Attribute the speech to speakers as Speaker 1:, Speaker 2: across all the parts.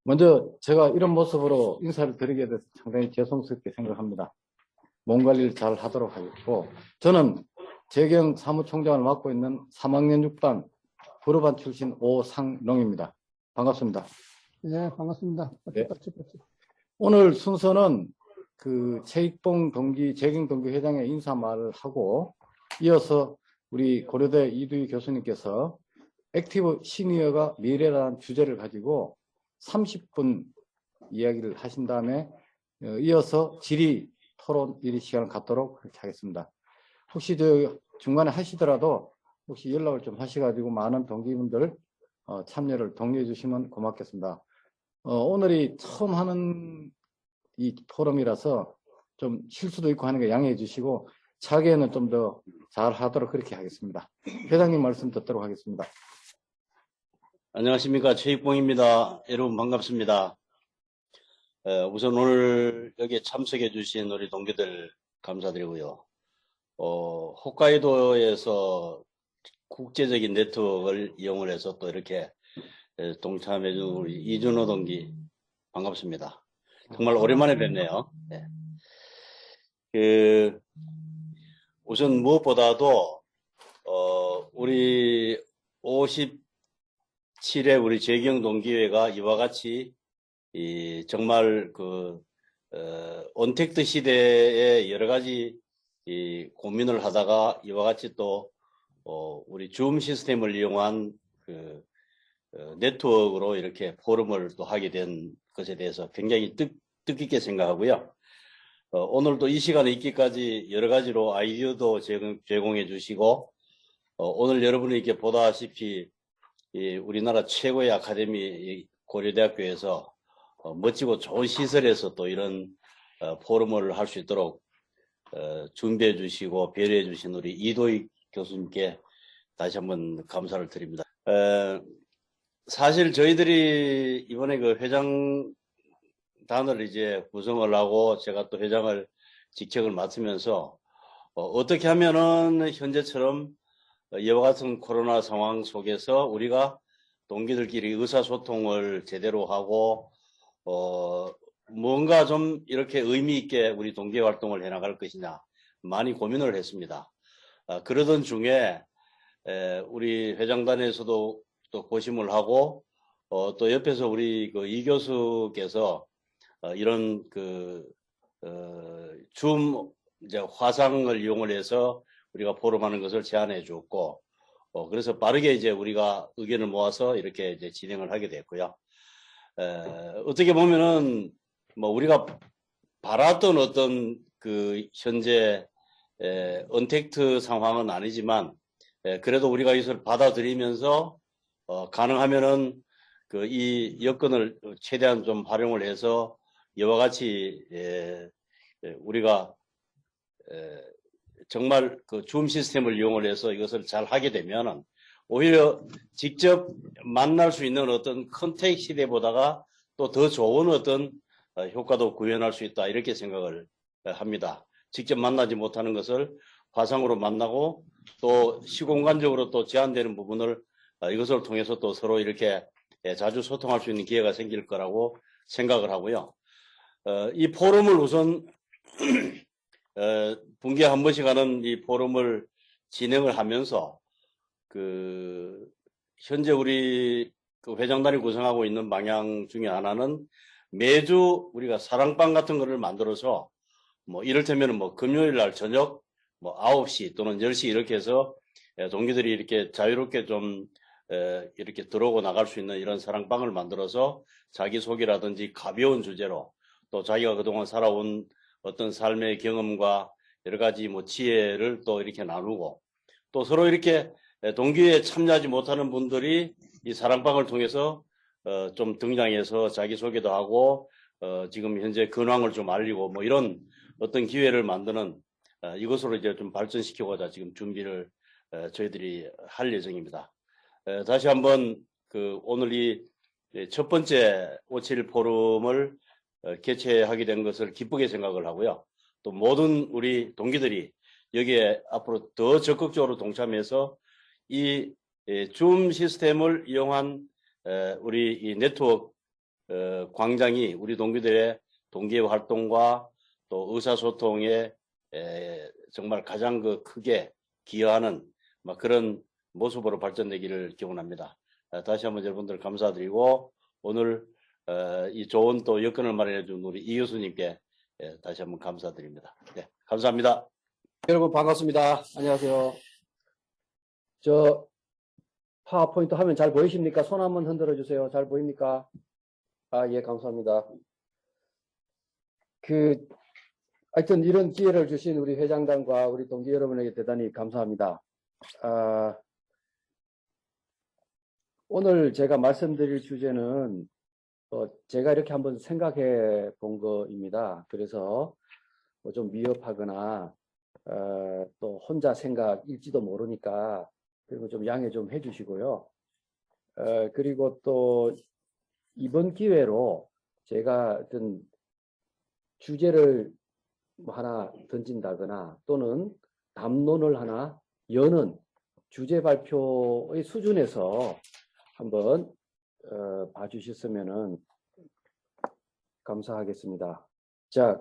Speaker 1: 먼저 제가 이런 모습으로 인사를 드리게 돼서 상당히 죄송스럽게 생각합니다. 몸 관리를 잘 하도록 하겠고, 저는 재경 사무총장을 맡고 있는 3학년 6반 불어반 출신 오상롱입니다. 반갑습니다.
Speaker 2: 네, 반갑습니다.
Speaker 1: 네. 오늘 순서는 최익봉 동기, 재경 동기 회장의 인사말을 하고, 이어서 우리 고려대 이두희 교수님께서 액티브 시니어가 미래라는 주제를 가지고 30분 이야기를 하신 다음에 이어서 질의 토론 1위 시간을 갖도록 그렇게 하겠습니다. 혹시 중간에 하시더라도 혹시 연락을 좀 하셔가지고 많은 동기분들 참여를 독려해 주시면 고맙겠습니다. 오늘이 처음 하는 이 포럼이라서 좀 실수도 있고 하는 거 양해해 주시고 차기에는 좀 더 잘 하도록 그렇게 하겠습니다. 회장님 말씀 듣도록 하겠습니다.
Speaker 3: 안녕하십니까. 최익봉입니다. 여러분 반갑습니다. 우선 오늘 여기에 참석해 주신 우리 동기들 감사드리고요. 홋카이도에서 국제적인 네트워크를 이용을 해서 또 이렇게 동참해 준 우리 이준호 동기 반갑습니다. 정말 오랜만에 뵙네요. 네. 우선 무엇보다도 우리 57회 우리 재경 동기회가 이와 같이 정말 언택트 시대에 여러 가지 고민을 하다가 이와 같이 또 우리 줌 시스템을 이용한 네트워크로 이렇게 포럼을 또 하게 된 것에 대해서 굉장히 뜻깊게 생각하고요. 오늘도 이 시간에 있기까지 여러 가지로 아이디어도 제공해 주시고 오늘 여러분이 이렇게 보다시피 우리나라 최고의 아카데미 고려대학교에서 멋지고 좋은 시설에서 또 이런 포럼을 할 수 있도록 준비해 주시고 배려해 주신 우리 이도희 교수님께 다시 한번 감사를 드립니다. 사실 저희들이 이번에 회장단을 이제 구성을 하고 제가 또 회장을 직책을 맡으면서 어떻게 하면은 현재처럼 이와 같은 코로나 상황 속에서 우리가 동기들끼리 의사소통을 제대로 하고 뭔가 좀 이렇게 의미 있게 우리 동기 활동을 해나갈 것이냐 많이 고민을 했습니다. 그러던 중에 우리 회장단에서도 또 고심을 하고 또 옆에서 우리 이 교수께서 이런 줌 이제 화상을 이용을 해서 우리가 포럼하는 것을 제안해 주었고 그래서 빠르게 이제 우리가 의견을 모아서 이렇게 이제 진행을 하게 됐고요. 어떻게 보면은 뭐 우리가 바랐던 어떤 현재 언택트 상황은 아니지만 그래도 우리가 이것을 받아들이면서 가능하면은 이 여건을 최대한 좀 활용을 해서 이와 같이 우리가 정말 줌 시스템을 이용을 해서 이것을 잘 하게 되면은 오히려 직접 만날 수 있는 어떤 컨택 시대보다가 또 더 좋은 어떤 효과도 구현할 수 있다 이렇게 생각을 합니다. 직접 만나지 못하는 것을 화상으로 만나고 또 시공간적으로 또 제한되는 부분을 이것을 통해서 또 서로 이렇게 자주 소통할 수 있는 기회가 생길 거라고 생각을 하고요. 이 포럼을 우선 분기에 한 번씩 하는 이 포럼을 진행을 하면서 현재 우리 회장단이 구성하고 있는 방향 중에 하나는 매주 우리가 사랑방 같은 거를 만들어서 뭐 이를테면 뭐 금요일 날 저녁 뭐 9시 또는 10시 이렇게 해서 동기들이 이렇게 자유롭게 좀 이렇게 들어오고 나갈 수 있는 이런 사랑방을 만들어서 자기소개라든지 가벼운 주제로 또 자기가 그동안 살아온 어떤 삶의 경험과 여러 가지 뭐 지혜를 또 이렇게 나누고 또 서로 이렇게 동기회에 참여하지 못하는 분들이 이 사랑방을 통해서 좀 등장해서 자기소개도 하고 지금 현재 근황을 좀 알리고 뭐 이런 어떤 기회를 만드는 이것으로 이제 좀 발전시키고자 지금 준비를 저희들이 할 예정입니다. 다시 한번 오늘 이 첫 번째 57 포럼을 개최하게 된 것을 기쁘게 생각을 하고요. 또 모든 우리 동기들이 여기에 앞으로 더 적극적으로 동참해서 이 줌 시스템을 이용한 우리 이 네트워크 광장이 우리 동기들의 동기의 활동과 또 의사소통에 정말 가장 크게 기여하는 그런 모습으로 발전되기를 기원합니다. 다시 한번 여러분들 감사드리고 오늘 이 좋은 또 여건을 마련해 준 우리 이 교수님께 다시 한번 감사드립니다. 네, 감사합니다.
Speaker 4: 여러분 반갑습니다. 안녕하세요. 저 파워포인트 화면 잘 보이십니까? 손 한번 흔들어 주세요. 잘 보입니까? 예, 감사합니다. 하여튼 이런 기회를 주신 우리 회장단과 우리 동기 여러분에게 대단히 감사합니다. 오늘 제가 말씀드릴 주제는 제가 이렇게 한번 생각해 본 거입니다. 그래서 좀 미흡하거나 또 혼자 생각일지도 모르니까 그리고 좀 양해 좀 해주시고요. 그리고 또 이번 기회로 제가 어떤 주제를 하나 던진다거나 또는 담론을 하나 여는 주제 발표의 수준에서 한번 봐주셨으면 감사하겠습니다. 자,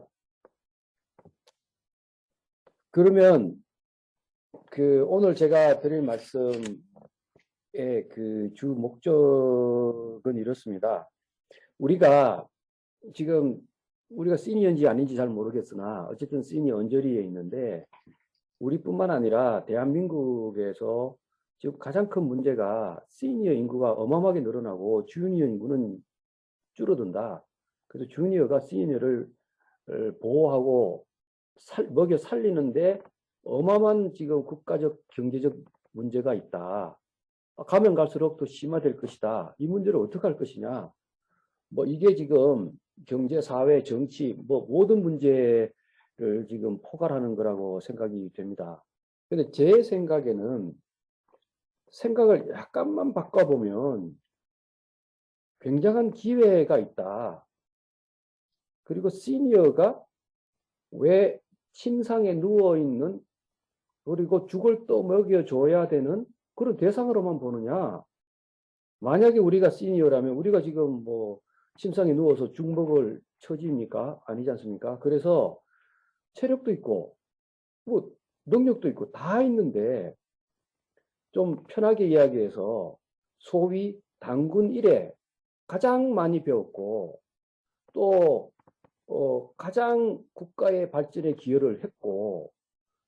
Speaker 4: 그러면 오늘 제가 드릴 말씀의 주 목적은 이렇습니다. 우리가 지금 시니어인지 아닌지 잘 모르겠으나 어쨌든 시니어 언저리에 있는데 우리뿐만 아니라 대한민국에서 지금 가장 큰 문제가 시니어 인구가 어마어마하게 늘어나고 주니어 인구는 줄어든다. 그래서 주니어가 시니어를 보호하고 먹여 살리는데 어마어마한 지금 국가적 경제적 문제가 있다. 가면 갈수록 더 심화될 것이다. 이 문제를 어떻게 할 것이냐. 이게 지금 경제, 사회, 정치 모든 문제를 지금 포괄하는 거라고 생각이 됩니다. 근데 제 생각에는 생각을 약간만 바꿔보면 굉장한 기회가 있다. 그리고 시니어가 왜 침상에 누워있는 그리고 죽을 또 먹여줘야 되는 그런 대상으로만 보느냐. 만약에 우리가 시니어라면 우리가 지금 침상에 누워서 죽 먹을 처지입니까? 아니지 않습니까? 그래서 체력도 있고 능력도 있고 다 있는데 좀 편하게 이야기해서 소위 단군 이래 가장 많이 배웠고 또 가장 국가의 발전에 기여를 했고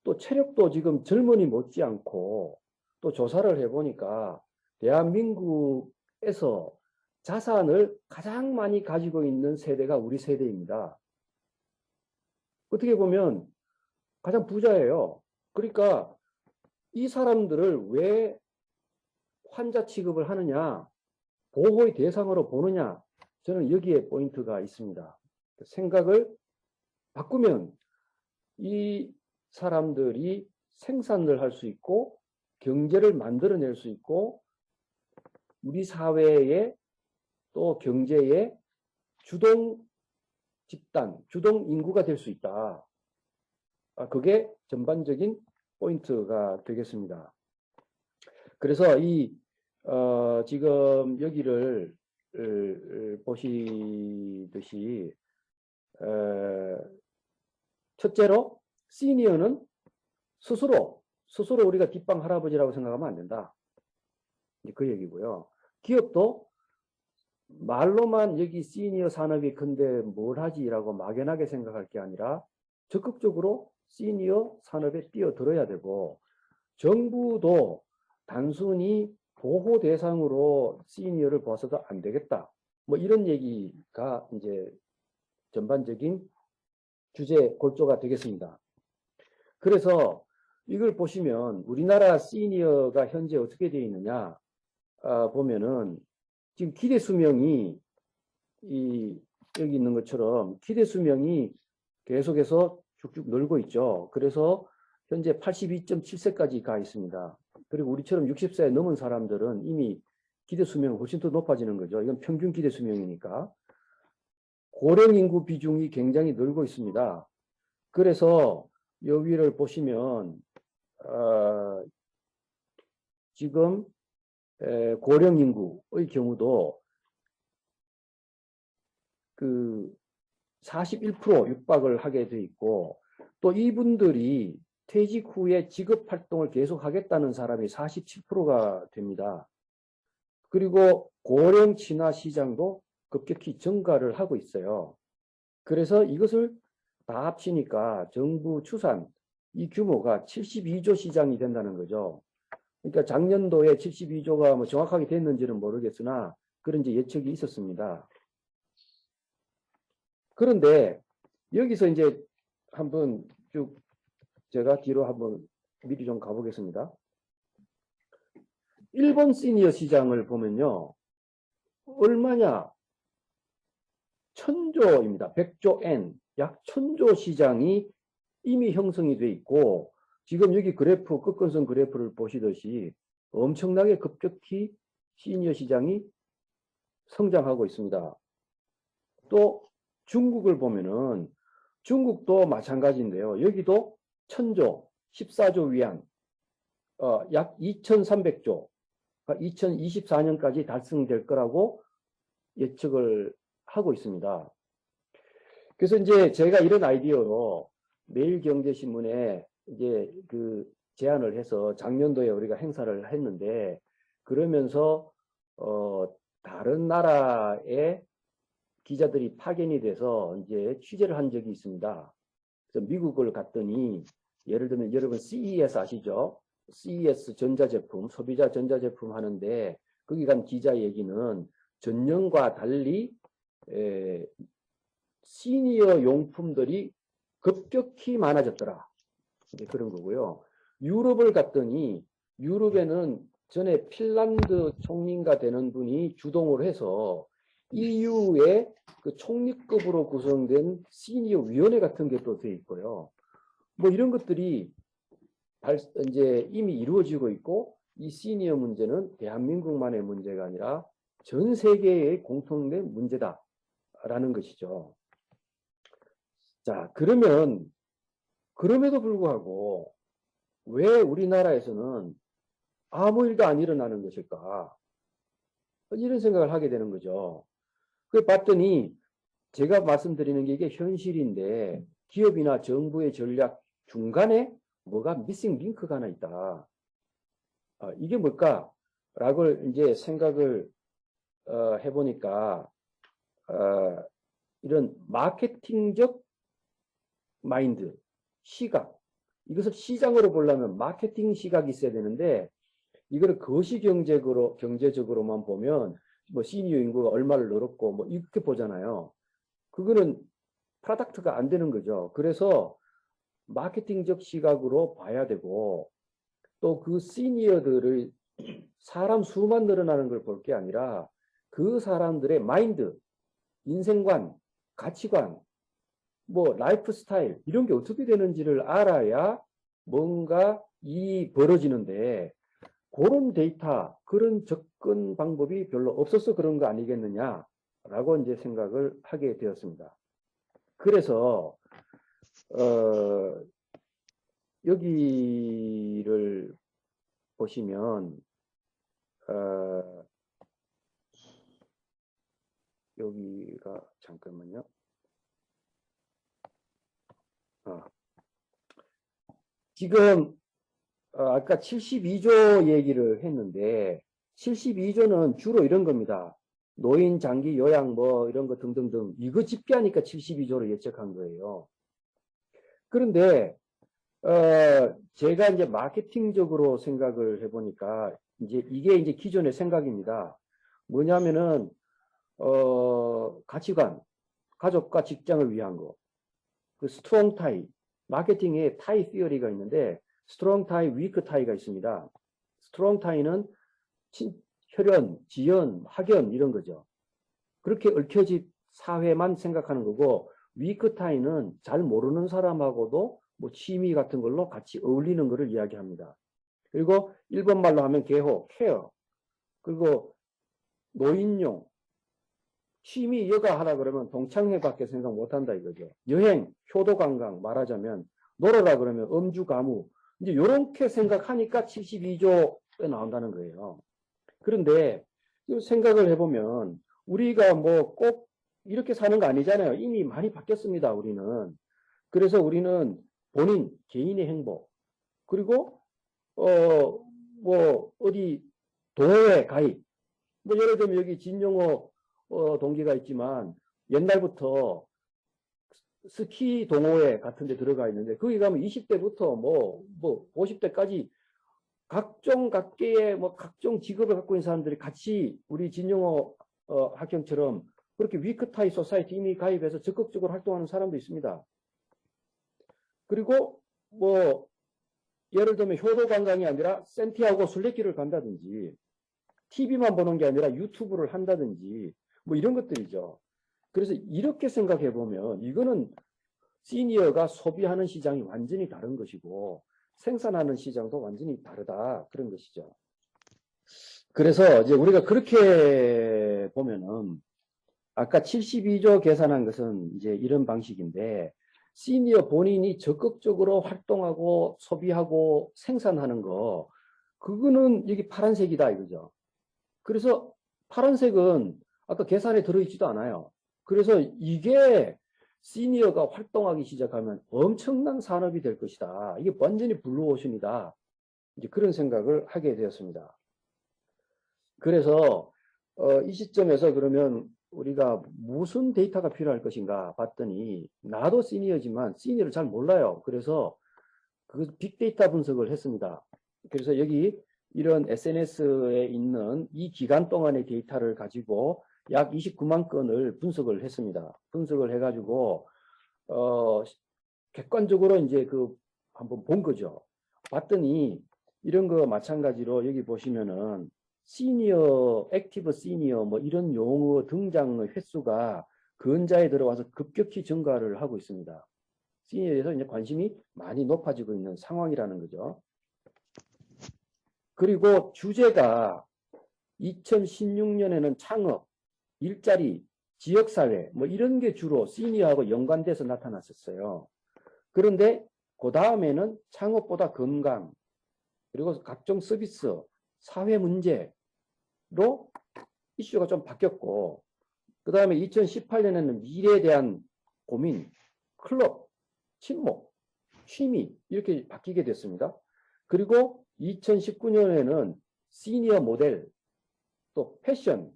Speaker 4: 또 체력도 지금 젊은이 못지않고 또 조사를 해보니까 대한민국에서 자산을 가장 많이 가지고 있는 세대가 우리 세대입니다. 어떻게 보면 가장 부자예요. 그러니까 이 사람들을 왜 환자 취급을 하느냐, 보호의 대상으로 보느냐, 저는 여기에 포인트가 있습니다. 생각을 바꾸면 이 사람들이 생산을 할 수 있고 경제를 만들어낼 수 있고 우리 사회의 또 경제의 주동 집단, 주동 인구가 될 수 있다. 그게 전반적인 포인트가 되겠습니다. 그래서 지금 여기를 보시듯이 첫째로 시니어는 스스로 우리가 뒷방 할아버지라고 생각하면 안 된다. 그 얘기고요. 기업도 말로만 여기 시니어 산업이 근데 뭘 하지라고 막연하게 생각할 게 아니라 적극적으로 시니어 산업에 뛰어들어야 되고 정부도 단순히 보호 대상으로 시니어를 봐서도 안 되겠다. 이런 얘기가 이제 전반적인 주제 골조가 되겠습니다. 그래서 이걸 보시면 우리나라 시니어가 현재 어떻게 되어 있느냐 보면은 지금 기대 수명이 여기 있는 것처럼 기대 수명이 계속해서 쭉쭉 늘고 있죠. 그래서 현재 82.7세까지 가 있습니다. 그리고 우리처럼 60세 넘은 사람들은 이미 기대 수명이 훨씬 더 높아지는 거죠. 이건 평균 기대 수명이니까. 고령 인구 비중이 굉장히 늘고 있습니다. 그래서 여기를 보시면 지금 고령 인구의 경우도 그 41% 육박을 하게 돼 있고, 또 이분들이 퇴직 후에 직업 활동을 계속 하겠다는 사람이 47%가 됩니다. 그리고 고령 친화 시장도 급격히 증가를 하고 있어요. 그래서 이것을 다 합치니까 정부 추산 이 규모가 72조 시장이 된다는 거죠. 그러니까 작년도에 72조가 뭐 정확하게 됐는지는 모르겠으나 그런 이제 예측이 있었습니다. 그런데 여기서 이제 한번 쭉 제가 뒤로 한번 미리 좀 가보겠습니다. 일본 시니어 시장을 보면요. 얼마냐? 1000조입니다. 100조 엔, 약 1000조 시장이 이미 형성이 돼 있고, 지금 여기 그래프, 끝근선 그래프를 보시듯이 엄청나게 급격히 시니어 시장이 성장하고 있습니다. 또 중국을 보면은 중국도 마찬가지인데요. 여기도 1000조, 14조 위안, 약 2300조, 2024년까지 달성될 거라고 예측을 하고 있습니다. 그래서 이제 제가 이런 아이디어로 매일경제신문에 이제 그 제안을 해서 작년도에 우리가 행사를 했는데, 그러면서 다른 나라의 기자들이 파견이 돼서 이제 취재를 한 적이 있습니다. 그래서 미국을 갔더니, 예를 들면 여러분 CES 아시죠? CES 전자제품, 소비자 전자제품 하는데 거기 간 기자 얘기는 전년과 달리 시니어 용품들이 급격히 많아졌더라. 그런 거고요. 유럽을 갔더니 유럽에는 전에 핀란드 총리가 되는 분이 주동을 해서 EU의 그 총리급으로 구성된 시니어 위원회 같은 게 또 돼 있고요. 뭐 이런 것들이 이제 이미 이루어지고 있고, 이 시니어 문제는 대한민국만의 문제가 아니라 전 세계의 공통된 문제다라는 것이죠. 자, 그러면 그럼에도 불구하고 왜 우리나라에서는 아무 일도 안 일어나는 것일까? 이런 생각을 하게 되는 거죠. 그 봤더니 제가 말씀드리는 게 이게 현실인데, 기업이나 정부의 전략 중간에 뭐가 미싱 링크가 하나 있다. 이게 뭘까? 라고 이제 생각을 해보니까 이런 마케팅적 마인드, 시각, 이것을 시장으로 보려면 마케팅 시각이 있어야 되는데, 이거를 경제적으로만 보면 뭐 시니어 인구가 얼마를 늘었고 뭐 이렇게 보잖아요. 그거는 프로덕트가 안 되는 거죠. 그래서 마케팅적 시각으로 봐야 되고, 또 그 시니어들의 사람 수만 늘어나는 걸 볼 게 아니라 그 사람들의 마인드, 인생관, 가치관, 뭐 라이프 스타일 이런 게 어떻게 되는지를 알아야 뭔가 일이 벌어지는데, 그런 데이터, 그런 접근 방법이 별로 없어서 그런 거 아니겠느냐라고 이제 생각을 하게 되었습니다. 그래서 여기를 보시면 여기가 잠깐만요. 지금 아까 72조 얘기를 했는데 72조는 주로 이런 겁니다. 노인, 장기, 요양 뭐 이런 거 등등등 이거 집계하니까 72조를 예측한 거예요. 그런데 제가 이제 마케팅적으로 생각을 해보니까 이게 이제 기존의 생각입니다. 뭐냐면은 가치관, 가족과 직장을 위한 거, 그 스트롱 타이, 마케팅에 타이 시어리가 있는데 스트롱 타이, 위크 타이가 있습니다. 스트롱 타이는 혈연, 지연, 학연 이런 거죠. 그렇게 얽혀진 사회만 생각하는 거고, 위크 타이는 잘 모르는 사람하고도 뭐 취미 같은 걸로 같이 어울리는 것을 이야기합니다. 그리고 일본말로 하면 개호, 케어. 그리고 노인용, 취미 여가 하라 그러면 동창회밖에 생각 못한다 이거죠. 여행, 효도 관광 말하자면 놀아라 그러면 음주 가무. 이제 요렇게 생각하니까 72조에 나온다는 거예요. 그런데 생각을 해보면 우리가 뭐 꼭 이렇게 사는 거 아니잖아요. 이미 많이 바뀌었습니다, 우리는. 그래서 우리는 본인, 개인의 행복, 그리고, 어디, 동호회 가입. 뭐, 예를 들면 여기 진용호, 동기가 있지만, 옛날부터 스키 동호회 같은 데 들어가 있는데, 거기 가면 20대부터 50대까지 각종 각계의 각종 직업을 갖고 있는 사람들이 같이 우리 진용호 학형처럼 그렇게 위크타이 소사이티 이미 가입해서 적극적으로 활동하는 사람도 있습니다. 그리고 예를 들면 효도 관광이 아니라 센티아고 순례길을 간다든지 TV만 보는 게 아니라 유튜브를 한다든지 이런 것들이죠. 그래서 이렇게 생각해 보면 이거는 시니어가 소비하는 시장이 완전히 다른 것이고 생산하는 시장도 완전히 다르다 그런 것이죠. 그래서 이제 우리가 그렇게 보면은 아까 72조 계산한 것은 이제 이런 방식인데 시니어 본인이 적극적으로 활동하고 소비하고 생산하는 거 그거는 여기 파란색이다 이거죠. 그래서 파란색은 아까 계산에 들어있지도 않아요. 그래서 이게 시니어가 활동하기 시작하면 엄청난 산업이 될 것이다. 이게 완전히 블루오션이다. 이제 그런 생각을 하게 되었습니다. 그래서 이 시점에서 그러면 우리가 무슨 데이터가 필요할 것인가 봤더니 나도 시니어지만 시니어를 잘 몰라요. 그래서 그 빅데이터 분석을 했습니다. 그래서 여기 이런 SNS에 있는 이 기간 동안의 데이터를 가지고 약 29만 건을 분석을 했습니다. 분석을 해가지고 객관적으로 이제 한번 본 거죠. 봤더니 이런 거 마찬가지로 여기 보시면은 시니어, 액티브 시니어 이런 용어 등장의 횟수가 근자에 들어와서 급격히 증가를 하고 있습니다. 시니어에서 이제 관심이 많이 높아지고 있는 상황이라는 거죠. 그리고 주제가 2016년에는 창업, 일자리, 지역사회 이런 게 주로 시니어하고 연관돼서 나타났었어요. 그런데 그 다음에는 창업보다 건강, 그리고 각종 서비스, 사회 문제로 이슈가 좀 바뀌었고 그 다음에 2018년에는 미래에 대한 고민, 클럽, 친목, 취미 이렇게 바뀌게 됐습니다. 그리고 2019년에는 시니어 모델, 또 패션,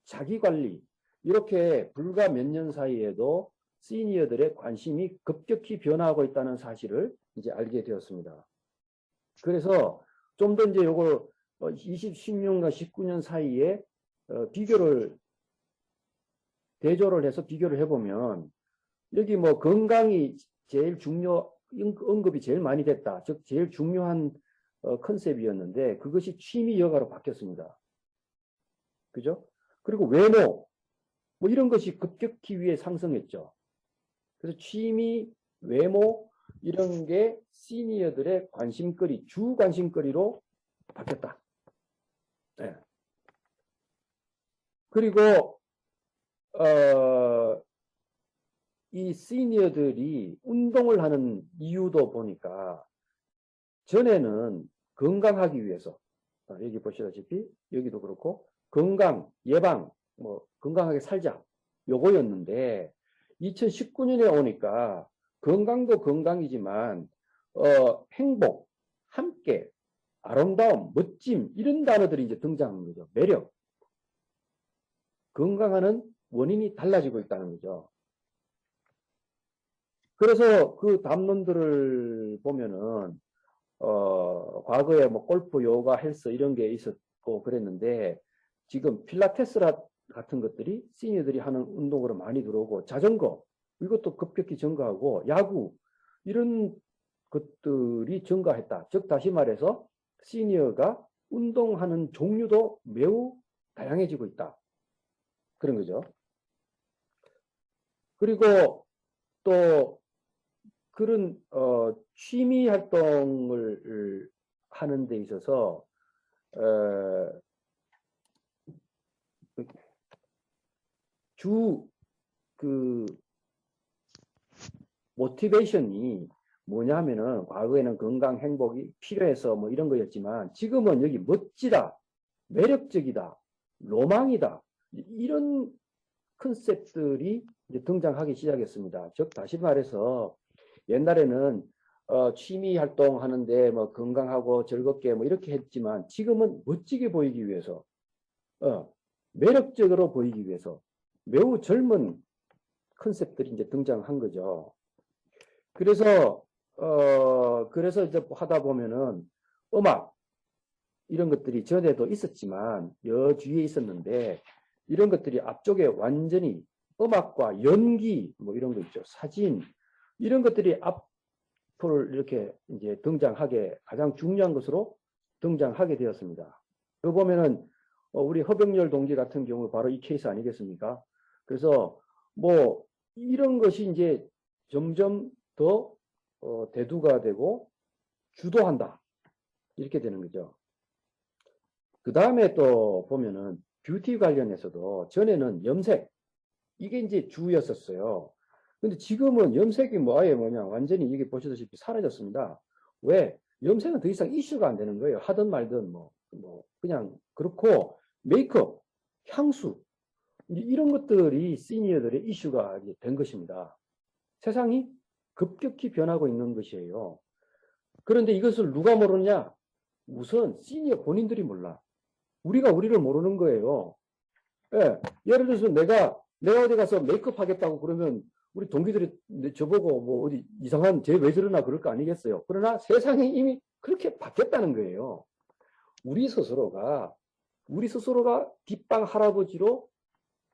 Speaker 4: 자기관리 이렇게 불과 몇 년 사이에도 시니어들의 관심이 급격히 변화하고 있다는 사실을 이제 알게 되었습니다. 그래서 좀 더 이제 요걸 2016년, 19년 사이에 대조를 해서 비교를 해보면 여기 건강이 제일 언급이 제일 많이 됐다. 즉 제일 중요한 컨셉이었는데 그것이 취미 여가로 바뀌었습니다. 그죠? 그리고 외모 이런 것이 급격히 위에 상승했죠. 그래서 취미, 외모 이런 게 시니어들의 관심거리, 주 관심거리로 바뀌었다. 네. 그리고 이 시니어들이 운동을 하는 이유도 보니까 전에는 건강하기 위해서 여기 보시다시피 여기도 그렇고 건강, 예방, 건강하게 살자 요거였는데 2019년에 오니까 건강도 건강이지만 행복, 함께, 아름다움, 멋짐 이런 단어들이 이제 등장하는 거죠. 매력. 건강하는 원인이 달라지고 있다는 거죠. 그래서 그 담론들을 보면은 과거에 골프, 요가, 헬스 이런 게 있었고 그랬는데 지금 필라테스 같은 것들이 시니어들이 하는 운동으로 많이 들어오고 자전거 이것도 급격히 증가하고 야구 이런 것들이 증가했다. 즉 다시 말해서 시니어가 운동하는 종류도 매우 다양해지고 있다. 그런 거죠. 그리고 또 그런 취미 활동을 하는 데 있어서 모티베이션이 뭐냐 하면은 과거에는 건강, 행복이 필요해서 이런 거였지만 지금은 여기 멋지다, 매력적이다, 로망이다 이런 컨셉들이 이제 등장하기 시작했습니다. 즉 다시 말해서 옛날에는 취미 활동하는데 뭐 건강하고 즐겁게 뭐 이렇게 했지만 지금은 멋지게 보이기 위해서 매력적으로 보이기 위해서 매우 젊은 컨셉들이 이제 등장한 거죠. 그래서 이제 하다 보면은 음악 이런 것들이 전에도 있었지만 여주위에 있었는데 이런 것들이 앞쪽에 완전히 음악과 연기 뭐 이런 거 있죠. 사진 이런 것들이 앞을 이렇게 이제 등장하게 가장 중요한 것으로 등장하게 되었습니다. 그 보면은 우리 허병열 동지 같은 경우 바로 이 케이스 아니겠습니까? 그래서 뭐 이런 것이 이제 점점 더 대두가 되고 주도한다 이렇게 되는 거죠. 그 다음에 또 보면은 뷰티 관련해서도 전에는 염색 이게 이제 주였었어요. 근데 지금은 염색이 뭐 아예 뭐냐 완전히 이게 보시다시피 사라졌습니다. 왜? 염색은 더 이상 이슈가 안 되는 거예요. 하든 말든 뭐 그냥 그렇고 메이크업, 향수 이런 것들이 시니어들의 이슈가 이제 된 것입니다. 세상이 급격히 변하고 있는 것이에요. 그런데 이것을 누가 모르냐? 우선 시니어 본인들이 몰라. 우리가 우리를 모르는 거예요. 예, 예를 들어서 내가 어디 가서 메이크업 하겠다고 그러면 우리 동기들이 저보고 뭐 어디 이상한 쟤 왜 저러나 그럴 거 아니겠어요. 그러나 세상이 이미 그렇게 바뀌었다는 거예요. 우리 스스로가 뒷방 할아버지로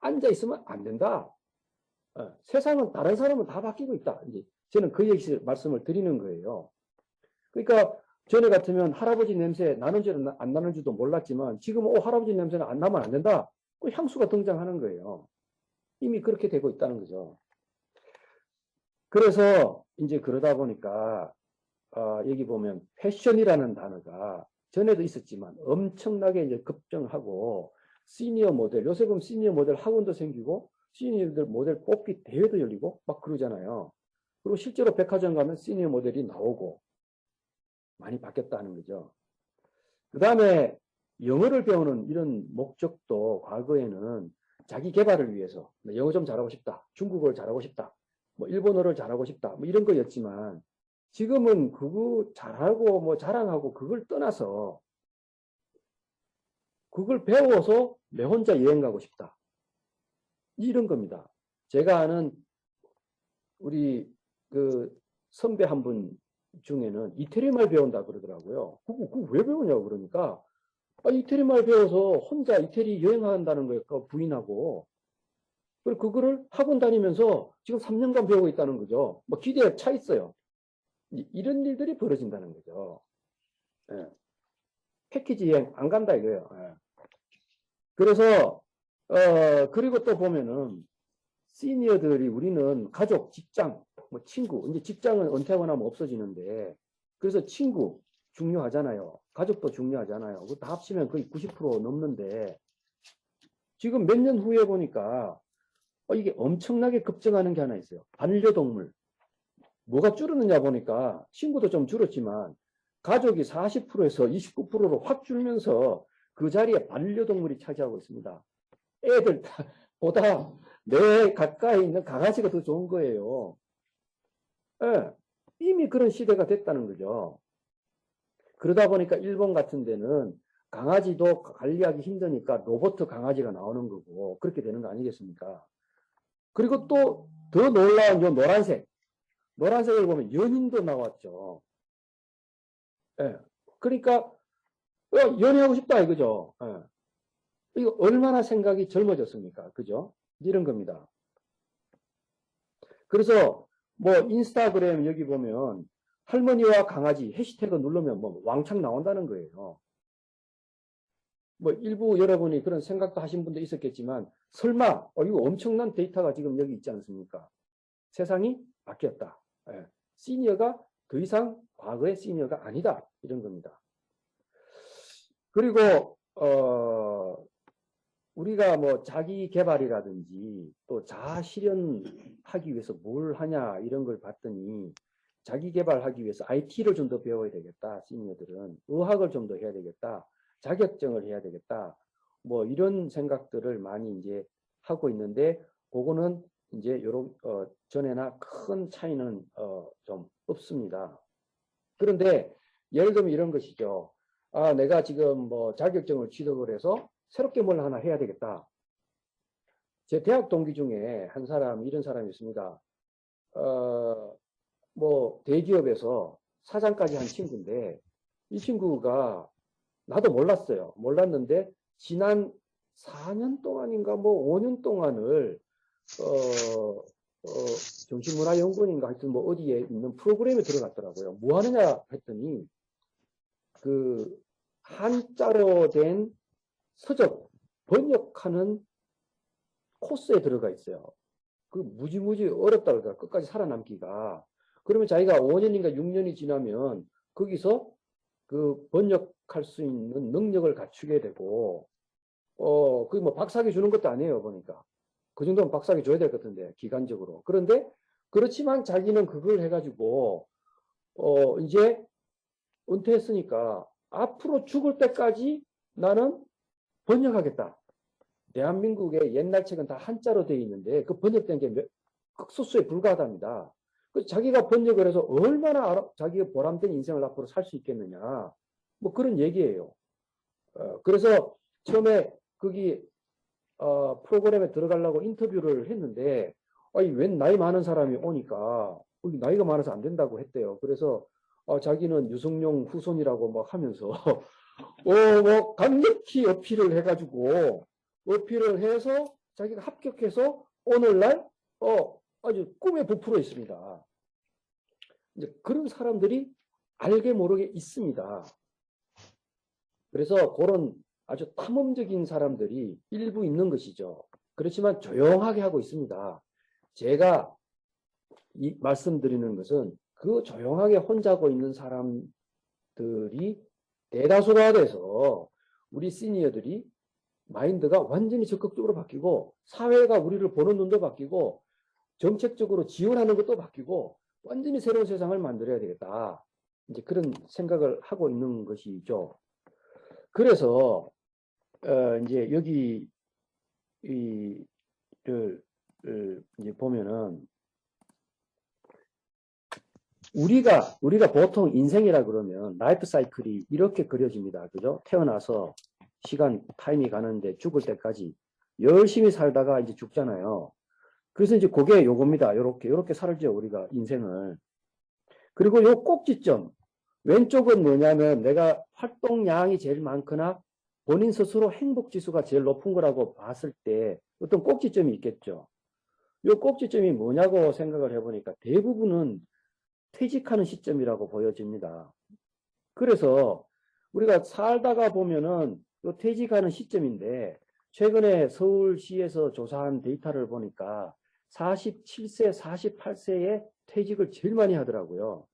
Speaker 4: 앉아 있으면 안 된다. 세상은 다른 사람은 다 바뀌고 있다. 이제 저는 그 얘기 말씀을 드리는 거예요. 그러니까 전에 같으면 할아버지 냄새 나는지 안 나는지도 몰랐지만 지금은 할아버지 냄새는 안 나면 안 된다. 그 향수가 등장하는 거예요. 이미 그렇게 되고 있다는 거죠. 그래서 이제 그러다 보니까 여기 보면 패션이라는 단어가 전에도 있었지만 엄청나게 이제 급증하고 시니어 모델, 요새 보면 시니어 모델 학원도 생기고 시니어들 모델 뽑기 대회도 열리고 막 그러잖아요. 그리고 실제로 백화점 가면 시니어 모델이 나오고 많이 바뀌었다는 거죠. 그 다음에 영어를 배우는 이런 목적도 과거에는 자기 개발을 위해서 영어 좀 잘하고 싶다, 중국어를 잘하고 싶다, 뭐 일본어를 잘하고 싶다, 뭐 이런 거였지만 지금은 그거 잘하고 뭐 자랑하고 그걸 떠나서 그걸 배워서 내 혼자 여행 가고 싶다. 이런 겁니다. 제가 아는 우리 그 선배 한 분 중에는 이태리말 배운다 그러더라고요. 그거 왜 배우냐고 그러니까 이태리말 배워서 혼자 이태리 여행한다는 거예요. 부인하고. 그리고 그거를 학원 다니면서 지금 3년간 배우고 있다는 거죠. 뭐 기대에 차 있어요. 이런 일들이 벌어진다는 거죠. 예. 패키지 여행 안 간다 이거예요. 예. 그래서 그리고 또 보면은 시니어들이 우리는 가족, 직장, 뭐 친구, 이제 직장은 은퇴하고 나면 없어지는데 그래서 친구 중요하잖아요. 가족도 중요하잖아요. 그거 다 합치면 거의 90% 넘는데 지금 몇 년 후에 보니까 이게 엄청나게 급증하는 게 하나 있어요. 반려동물. 뭐가 줄었느냐 보니까 친구도 좀 줄었지만 가족이 40%에서 29%로 확 줄면서 그 자리에 반려동물이 차지하고 있습니다. 애들 보다 내 가까이 있는 강아지가 더 좋은 거예요. 예, 이미 그런 시대가 됐다는 거죠. 그러다 보니까 일본 같은 데는 강아지도 관리하기 힘드니까 로봇 강아지가 나오는 거고 그렇게 되는 거 아니겠습니까? 그리고 또 더 놀라운 요 노란색을 보면 연인도 나왔죠. 예, 그러니까 연애하고 싶다 이거죠. 예. 이거 얼마나 생각이 젊어졌습니까? 그죠? 이런 겁니다. 그래서 뭐 인스타그램 여기 보면 할머니와 강아지 해시태그 누르면 뭐 왕창 나온다는 거예요. 뭐 일부 여러분이 그런 생각도 하신 분도 있었겠지만 설마 이거 엄청난 데이터가 지금 여기 있지 않습니까? 세상이 바뀌었다. 예. 시니어가 더 이상 과거의 시니어가 아니다. 이런 겁니다. 그리고 우리가 뭐 자기 개발이라든지 또 자아 실현하기 위해서 뭘 하냐 이런 걸 봤더니 자기 개발하기 위해서 IT를 좀 더 배워야 되겠다. 시니어들은 의학을 좀 더 해야 되겠다. 자격증을 해야 되겠다. 뭐 이런 생각들을 많이 이제 하고 있는데 그거는 이제 요런 전에나 큰 차이는 좀 없습니다. 그런데 예를 들면 이런 것이죠. 아, 내가 지금 뭐 자격증을 취득을 해서 새롭게 뭘 하나 해야 되겠다. 제 대학 동기 중에 한 사람, 이런 사람이 있습니다. 뭐 대기업에서 사장까지 한 친구인데 이 친구가 나도 몰랐어요. 몰랐는데 지난 4년 동안인가 뭐 5년 동안을 정신문화연구원인가 하여튼 뭐 어디에 있는 프로그램에 들어갔더라고요. 뭐 하느냐 했더니 그 한자로 된 서적 번역하는 코스에 들어가 있어요. 그 무지무지 어렵다 그러더라. 끝까지 살아남기가. 그러면 자기가 5년인가 6년이 지나면 거기서 그 번역할 수 있는 능력을 갖추게 되고 그 뭐 박사학위 주는 것도 아니에요. 보니까 그 정도면 박사학위 줘야 될 것 같은데 기간적으로. 그런데 그렇지만 자기는 그걸 해가지고 이제 은퇴했으니까 앞으로 죽을 때까지 나는 번역하겠다. 대한민국의 옛날 책은 다 한자로 되어 있는데 그 번역된 게 극소수에 불과하답니다. 그래서 자기가 번역을 해서 얼마나 자기가 보람된 인생을 앞으로 살 수 있겠느냐. 뭐 그런 얘기예요. 그래서 처음에 거기 프로그램에 들어가려고 인터뷰를 했는데 아니, 웬 나이 많은 사람이 오니까 나이가 많아서 안 된다고 했대요. 그래서 자기는 유승용 후손이라고 막 하면서 뭐 강력히 어필을 해가지고 어필을 해서 자기가 합격해서 오늘날 아주 꿈에 부풀어 있습니다. 이제 그런 사람들이 알게 모르게 있습니다. 그래서 그런 아주 탐험적인 사람들이 일부 있는 것이죠. 그렇지만 조용하게 하고 있습니다. 제가 말씀드리는 것은 그 조용하게 혼자 하고 있는 사람들이 대다수가 돼서 우리 시니어들이 마인드가 완전히 적극적으로 바뀌고 사회가 우리를 보는 눈도 바뀌고 정책적으로 지원하는 것도 바뀌고 완전히 새로운 세상을 만들어야 되겠다. 이제 그런 생각을 하고 있는 것이죠. 그래서 이제 여기 이를 이제 보면은 우리가 보통 인생이라 그러면 라이프 사이클이 이렇게 그려집니다. 그죠? 태어나서 시간 타임이 가는데 죽을 때까지 열심히 살다가 이제 죽잖아요. 그래서 이제 그게 요겁니다. 요렇게 살죠, 우리가 인생을. 그리고 요 꼭지점 왼쪽은 뭐냐면 내가 활동량이 제일 많거나 본인 스스로 행복지수가 제일 높은 거라고 봤을 때 어떤 꼭지점이 있겠죠. 요 꼭지점이 뭐냐고 생각을 해보니까 대부분은 퇴직하는 시점이라고 보여집니다. 그래서 우리가 살다가 보면은 요 퇴직하는 시점인데 최근에 서울시에서 조사한 데이터를 보니까 47세, 48세에 퇴직을 제일 많이 하더라고요.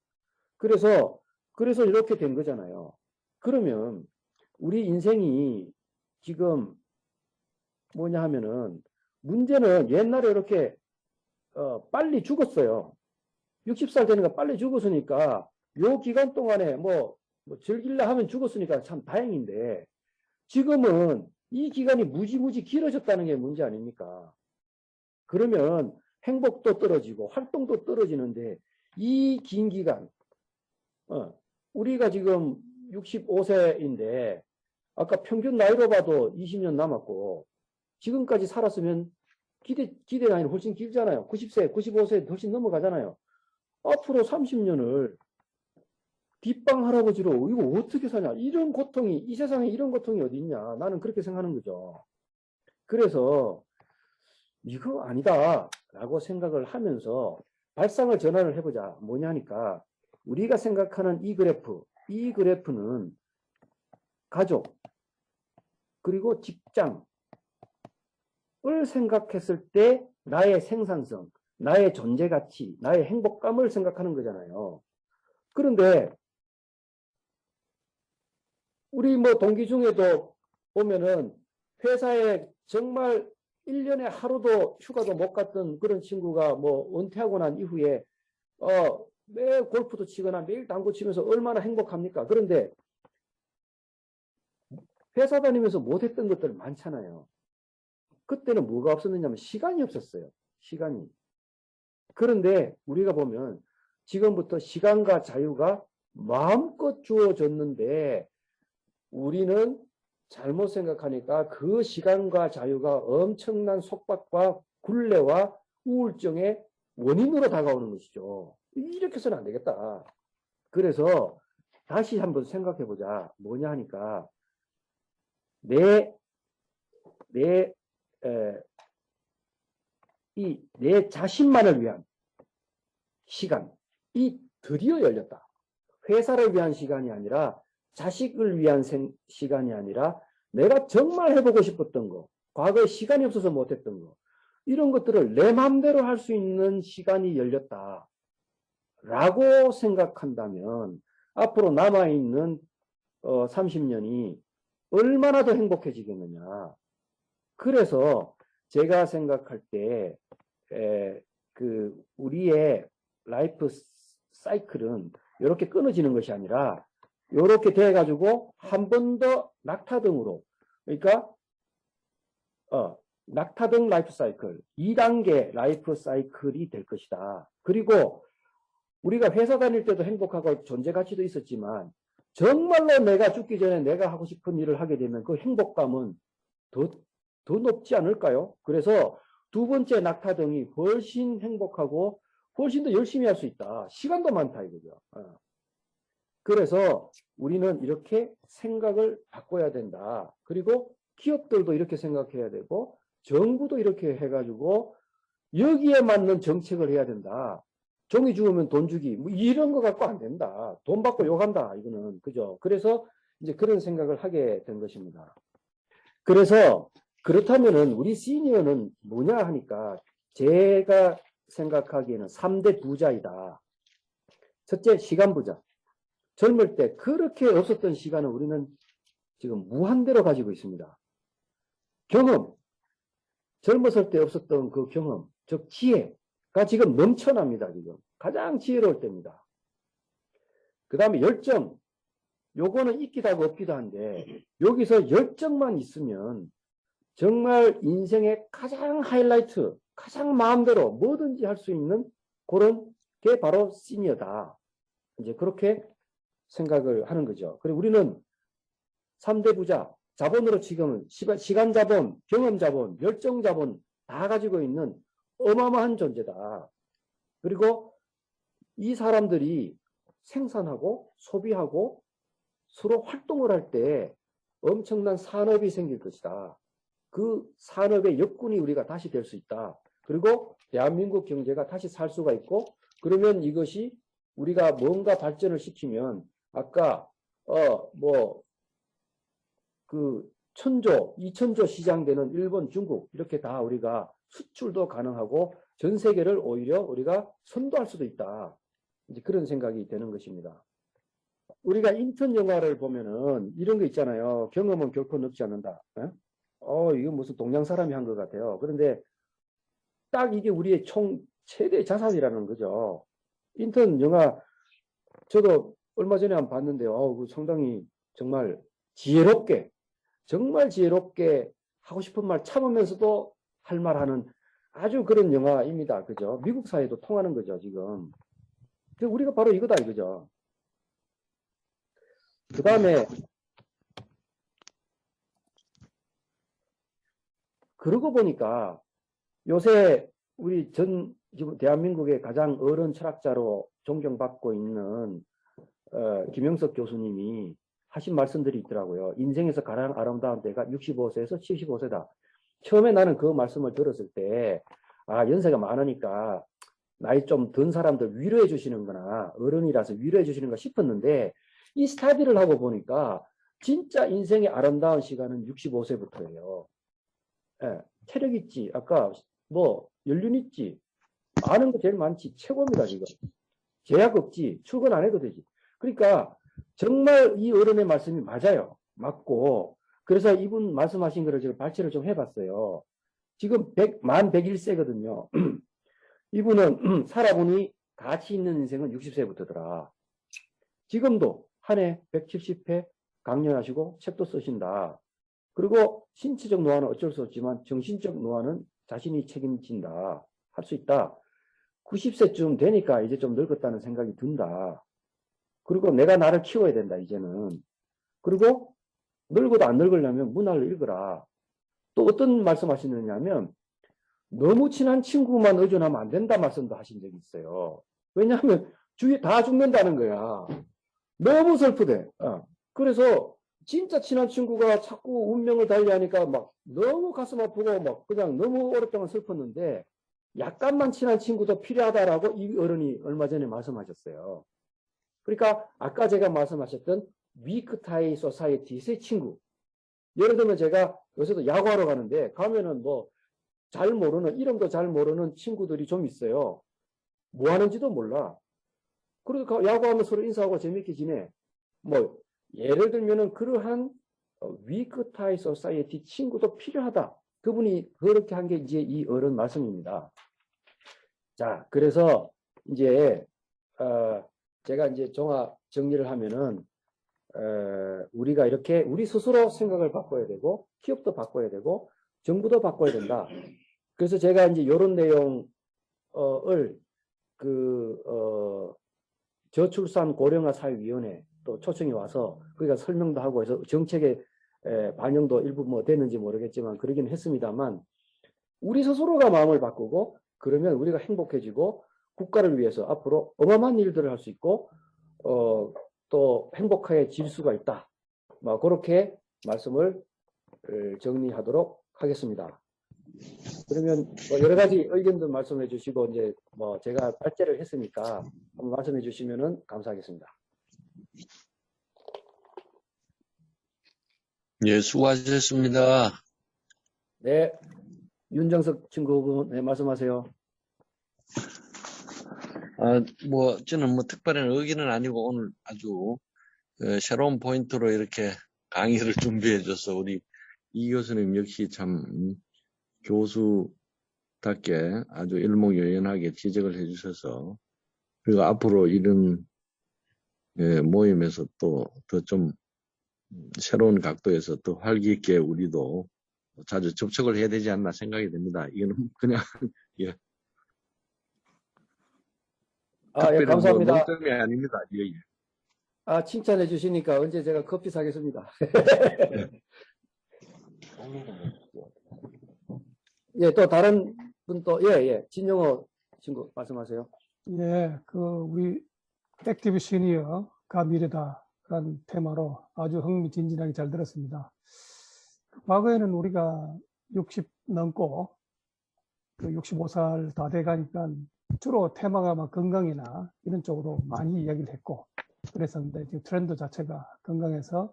Speaker 4: 그래서 이렇게 된 거잖아요. 그러면 우리 인생이 지금 뭐냐 하면은 문제는 옛날에 이렇게 빨리 죽었어요. 60살 되니까 빨리 죽었으니까 요 기간 동안에 뭐 즐길라 하면 죽었으니까 참 다행인데 지금은 이 기간이 무지무지 길어졌다는 게 문제 아닙니까? 그러면 행복도 떨어지고 활동도 떨어지는데 이 긴 기간 우리가 지금 65세인데 아까 평균 나이로 봐도 20년 남았고 지금까지 살았으면 기대 나이는 훨씬 길잖아요. 90세, 95세 훨씬 넘어가잖아요. 앞으로 30년을 뒷방 할아버지로 이거 어떻게 사냐. 이런 고통이 이 세상에 이런 고통이 어디 있냐. 나는 그렇게 생각하는 거죠. 그래서 이거 아니다 라고 생각을 하면서 발상을 전환을 해보자. 뭐냐니까 우리가 생각하는 이 그래프는 가족 그리고 직장을 생각했을 때 나의 생산성, 나의 존재가치, 나의 행복감을 생각하는 거잖아요. 그런데 우리 뭐 동기 중에도 보면은 회사에 정말 1년에 하루도 휴가도 못 갔던 그런 친구가 뭐 은퇴하고 난 이후에 매일 골프도 치거나 매일 당구 치면서 얼마나 행복합니까? 그런데 회사 다니면서 못했던 것들 많잖아요. 그때는 뭐가 없었느냐면 시간이 없었어요. 시간이. 그런데 우리가 보면 지금부터 시간과 자유가 마음껏 주어졌는데 우리는 잘못 생각하니까 그 시간과 자유가 엄청난 속박과 굴레와 우울증의 원인으로 다가오는 것이죠. 이렇게 해서는 안 되겠다. 그래서 다시 한번 생각해 보자. 뭐냐 하니까 내 자신만을 위한 시간이 드디어 열렸다. 회사를 위한 시간이 아니라 자식을 위한 시간이 아니라 내가 정말 해보고 싶었던 거, 과거에 시간이 없어서 못했던 거, 이런 것들을 내 마음대로 할 수 있는 시간이 열렸다. 라고 생각한다면 앞으로 남아있는 30년이 얼마나 더 행복해지겠느냐. 그래서 제가 생각할 때 우리의 라이프 사이클은 이렇게 끊어지는 것이 아니라 이렇게 돼가지고 한 번 더 낙타등으로, 그러니까 낙타등 라이프 사이클, 2단계 라이프 사이클이 될 것이다. 그리고 우리가 회사 다닐 때도 행복하고 존재 가치도 있었지만 정말로 내가 죽기 전에 내가 하고 싶은 일을 하게 되면 그 행복감은 더 높지 않을까요? 그래서 두 번째 낙타등이 훨씬 행복하고 훨씬 더 열심히 할 수 있다. 시간도 많다 이거죠. 그래서 우리는 이렇게 생각을 바꿔야 된다. 그리고 기업들도 이렇게 생각해야 되고 정부도 이렇게 해가지고 여기에 맞는 정책을 해야 된다. 종이 주우면 돈 주기 뭐 이런 거 갖고 안 된다. 돈 받고 욕한다. 이거는 그죠. 그래서 이제 그런 생각을 하게 된 것입니다. 그래서 그렇다면은 우리 시니어는 뭐냐 하니까 제가 생각하기에는 3대 부자이다. 첫째, 시간 부자. 젊을 때 그렇게 없었던 시간을 우리는 지금 무한대로 가지고 있습니다. 경험. 젊었을 때 없었던 그 경험, 즉 지혜가 지금 넘쳐납니다. 지금 가장 지혜로울 때입니다. 그 다음에 열정. 요거는 있기도 하고 없기도 한데 여기서 열정만 있으면 정말 인생의 가장 하이라이트, 가장 마음대로 뭐든지 할 수 있는 그런 게 바로 시니어다. 이제 그렇게 생각을 하는 거죠. 그리고 우리는 3대 부자, 자본으로 지금은 시간 자본, 경험 자본, 열정 자본 다 가지고 있는 어마어마한 존재다. 그리고 이 사람들이 생산하고 소비하고 서로 활동을 할 때 엄청난 산업이 생길 것이다. 그 산업의 역군이 우리가 다시 될 수 있다. 그리고 대한민국 경제가 다시 살 수가 있고 그러면 이것이 우리가 뭔가 발전을 시키면 아까 그 1000조, 2000조 시장 되는 일본, 중국 이렇게 다 우리가 수출도 가능하고 전 세계를 오히려 우리가 선도할 수도 있다. 이제 그런 생각이 되는 것입니다. 우리가 인턴 영화를 보면은 이런 거 있잖아요. 경험은 결코 늙지 않는다. 이거 무슨 동양 사람이 한 것 같아요. 그런데 딱 이게 우리의 최대 자산이라는 거죠. 인턴 영화 저도 얼마 전에 한번 봤는데요. 상당히 정말 지혜롭게 하고 싶은 말 참으면서도 할 말하는 아주 그런 영화입니다. 그죠? 미국 사회도 통하는 거죠, 지금. 우리가 바로 이거다, 이거죠. 그 다음에, 그러고 보니까 요새 우리 지금 대한민국의 가장 어른 철학자로 존경받고 있는 김영석 교수님이 하신 말씀들이 있더라고요. 인생에서 가장 아름다운 때가 65세에서 75세다. 처음에 나는 그 말씀을 들었을 때 연세가 많으니까 나이 좀 든 사람들 위로해 주시는구나. 어른이라서 위로해 주시는가 싶었는데 이 스타디를 하고 보니까 진짜 인생의 아름다운 시간은 65세부터예요. 체력 있지. 아까 연륜 있지. 아는 거 제일 많지. 최고입니다, 지금. 제약 없지. 출근 안 해도 되지. 그러니까 정말 이 어른의 말씀이 맞아요. 맞고. 그래서 이분 말씀하신 거를 제가 발췌를 좀 해봤어요. 지금 만 101세거든요. 이분은 살아보니 가치 있는 인생은 60세부터더라. 지금도 한 해 170회 강연하시고 책도 쓰신다. 그리고 신체적 노화는 어쩔 수 없지만 정신적 노화는 자신이 책임진다. 할 수 있다. 90세쯤 되니까 이제 좀 늙었다는 생각이 든다. 그리고 내가 나를 키워야 된다, 이제는. 그리고 늙어도 안 늙으려면 문화를 읽어라. 또 어떤 말씀 하시느냐면 너무 친한 친구만 의존하면 안 된다 말씀도 하신 적이 있어요. 왜냐하면 주위 다 죽는다는 거야. 너무 슬프대. 그래서 진짜 친한 친구가 자꾸 운명을 달리하니까 막 너무 가슴 아프고 막 그냥 너무 오랫동안 슬펐는데 약간만 친한 친구도 필요하다라고 이 어른이 얼마 전에 말씀하셨어요. 그러니까 아까 제가 말씀하셨던 위크 타이 소사이티의 친구. 예를 들면 제가 요새도 야구하러 가는데 가면은 뭐 잘 모르는, 이름도 잘 모르는 친구들이 좀 있어요. 뭐 하는지도 몰라. 그래도 야구하면 서로 인사하고 재밌게 지내. 뭐 예를 들면은 그러한 위크 타이 소사이티 친구도 필요하다. 그분이 그렇게 한 게 이제 이 어른 말씀입니다. 자, 그래서 이제 제가 이제 종합 정리를 하면은 우리가 이렇게 우리 스스로 생각을 바꿔야 되고 기업도 바꿔야 되고 정부도 바꿔야 된다. 그래서 제가 이제 이런 내용을 저출산 고령화 사회위원회 또 초청이 와서 거기가 설명도 하고 해서 정책에 반영도 일부 뭐 됐는지 모르겠지만 그러긴 했습니다만 우리 스스로가 마음을 바꾸고 그러면 우리가 행복해지고 국가를 위해서 앞으로 어마어마한 일들을 할 수 있고 또 행복해질 수가 있다. 뭐 그렇게 말씀을 정리하도록 하겠습니다. 그러면 뭐 여러 가지 의견도 말씀해 주시고 이제 뭐 제가 발제를 했으니까 한번 말씀해 주시면은 감사하겠습니다.
Speaker 5: 예, 수고하셨습니다.
Speaker 4: 네, 윤정석 친구분, 네, 말씀하세요.
Speaker 5: 저는 뭐 특별한 의견은 아니고 오늘 아주 새로운 포인트로 이렇게 강의를 준비해줘서 우리 이 교수님 역시 참 교수답게 아주 일목요연하게 지적을 해주셔서 그리고 앞으로 이런 모임에서 또 더 좀 새로운 각도에서 더 활기 있게 우리도 자주 접촉을 해야 되지 않나 생각이 듭니다. 이거는 그냥 예.
Speaker 4: 예, 감사합니다.
Speaker 5: 농담이 아닙니다. 예.
Speaker 4: 칭찬해 주시니까 언제 제가 커피 사겠습니다. 예, 또 다른 분 또, 예, 진영호 친구 말씀하세요.
Speaker 2: 예, 우리 액티브 시니어가 미래다. 라는 테마로 아주 흥미진진하게 잘 들었습니다. 과거에는 우리가 60 넘고 65살 다 돼가니까 주로 테마가 막 건강이나 이런 쪽으로 많이 이야기를 했고 그랬었는데 지금 트렌드 자체가 건강에서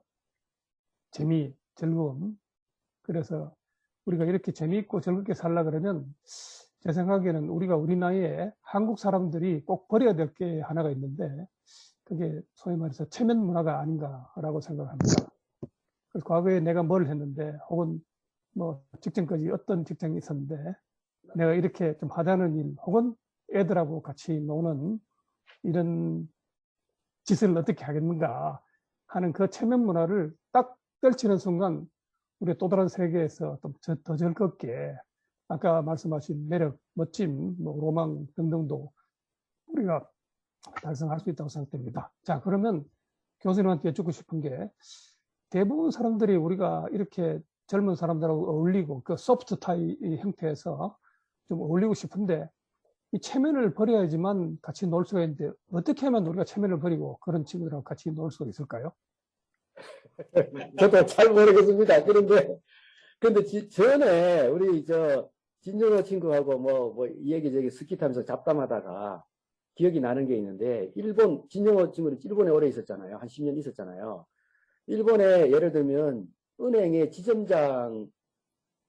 Speaker 2: 재미, 즐거움. 그래서 우리가 이렇게 재미있고 즐겁게 살라 그러면 제 생각에는 우리가 우리 나이에 한국 사람들이 꼭 버려야 될 게 하나가 있는데 그게 소위 말해서 체면 문화가 아닌가라고 생각합니다. 그래서 과거에 내가 뭘 했는데 혹은 뭐 직전까지 어떤 직장이 있었는데 내가 이렇게 좀 하자는 일 혹은 애들하고 같이 노는 이런 짓을 어떻게 하겠는가 하는 그 체면 문화를 딱 떨치는 순간 우리가 또 다른 세계에서 더 즐겁게 아까 말씀하신 매력, 멋짐, 뭐 로망 등등도 우리가 달성할 수 있다고 생각됩니다. 자, 그러면 교수님한테 여쭙고 싶은 게 대부분 사람들이 우리가 이렇게 젊은 사람들하고 어울리고 그 소프트 타이 형태에서 좀 어울리고 싶은데 이 체면을 버려야지만 같이 놀 수가 있는데 어떻게 하면 우리가 체면을 버리고 그런 친구들하고 같이 놀 수가 있을까요?
Speaker 4: 저도 잘 모르겠습니다. 그런데 전에 우리 진정호 친구하고 뭐 얘기저기 스키 타면서 잡담하다가 기억이 나는 게 있는데 진정호 친구는 일본에 오래 있었잖아요. 한 10년 있었잖아요. 일본에 예를 들면 은행에 지점장이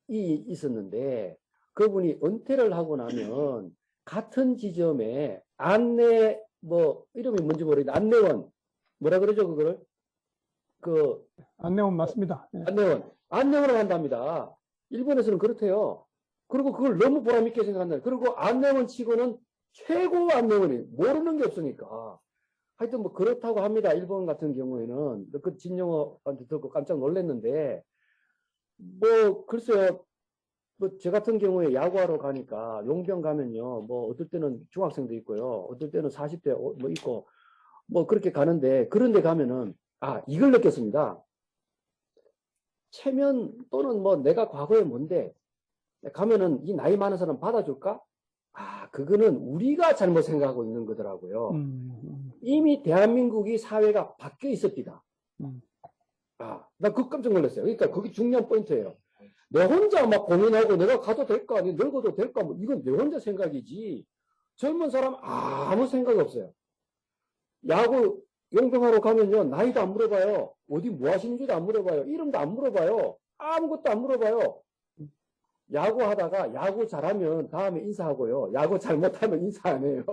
Speaker 4: 있었는데 그분이 은퇴를 하고 나면 같은 지점에 이름이 뭔지 모르겠는데 안내원 뭐라 그러죠 그거를?
Speaker 2: 안내원 맞습니다. 네.
Speaker 4: 안내원을 한답니다. 일본에서는 그렇대요. 그리고 그걸 너무 보람있게 생각한다. 그리고 안내원 치고는 최고 안내원이 모르는 게 없으니까. 하여튼 뭐 그렇다고 합니다. 일본 같은 경우에는 그 진영호한테 듣고 깜짝 놀랐는데 뭐 글쎄요. 뭐 저 같은 경우에 야구하러 가니까 용병 가면요. 뭐 어떨 때는 중학생도 있고요. 어떨 때는 40대 뭐 있고 뭐 그렇게 가는데 그런 데 가면은 이걸 느꼈습니다. 체면 또는 뭐 내가 과거에 뭔데 가면은 이 나이 많은 사람 받아줄까? 그거는 우리가 잘못 생각하고 있는 거더라고요. 이미 대한민국이 사회가 바뀌어 있었디다. 나 그거 깜짝 놀랐어요. 그러니까 그게 중요한 포인트예요. 내 혼자 막 고민하고 내가 가도 될까? 아니, 늙어도 될까? 뭐 이건 내 혼자 생각이지. 젊은 사람 아무 생각이 없어요. 야구 용병하러 가면요. 나이도 안 물어봐요. 어디 뭐 하시는지도 안 물어봐요. 이름도 안 물어봐요. 아무것도 안 물어봐요. 야구 하다가 야구 잘하면 다음에 인사하고요. 야구 잘못하면 인사 안 해요.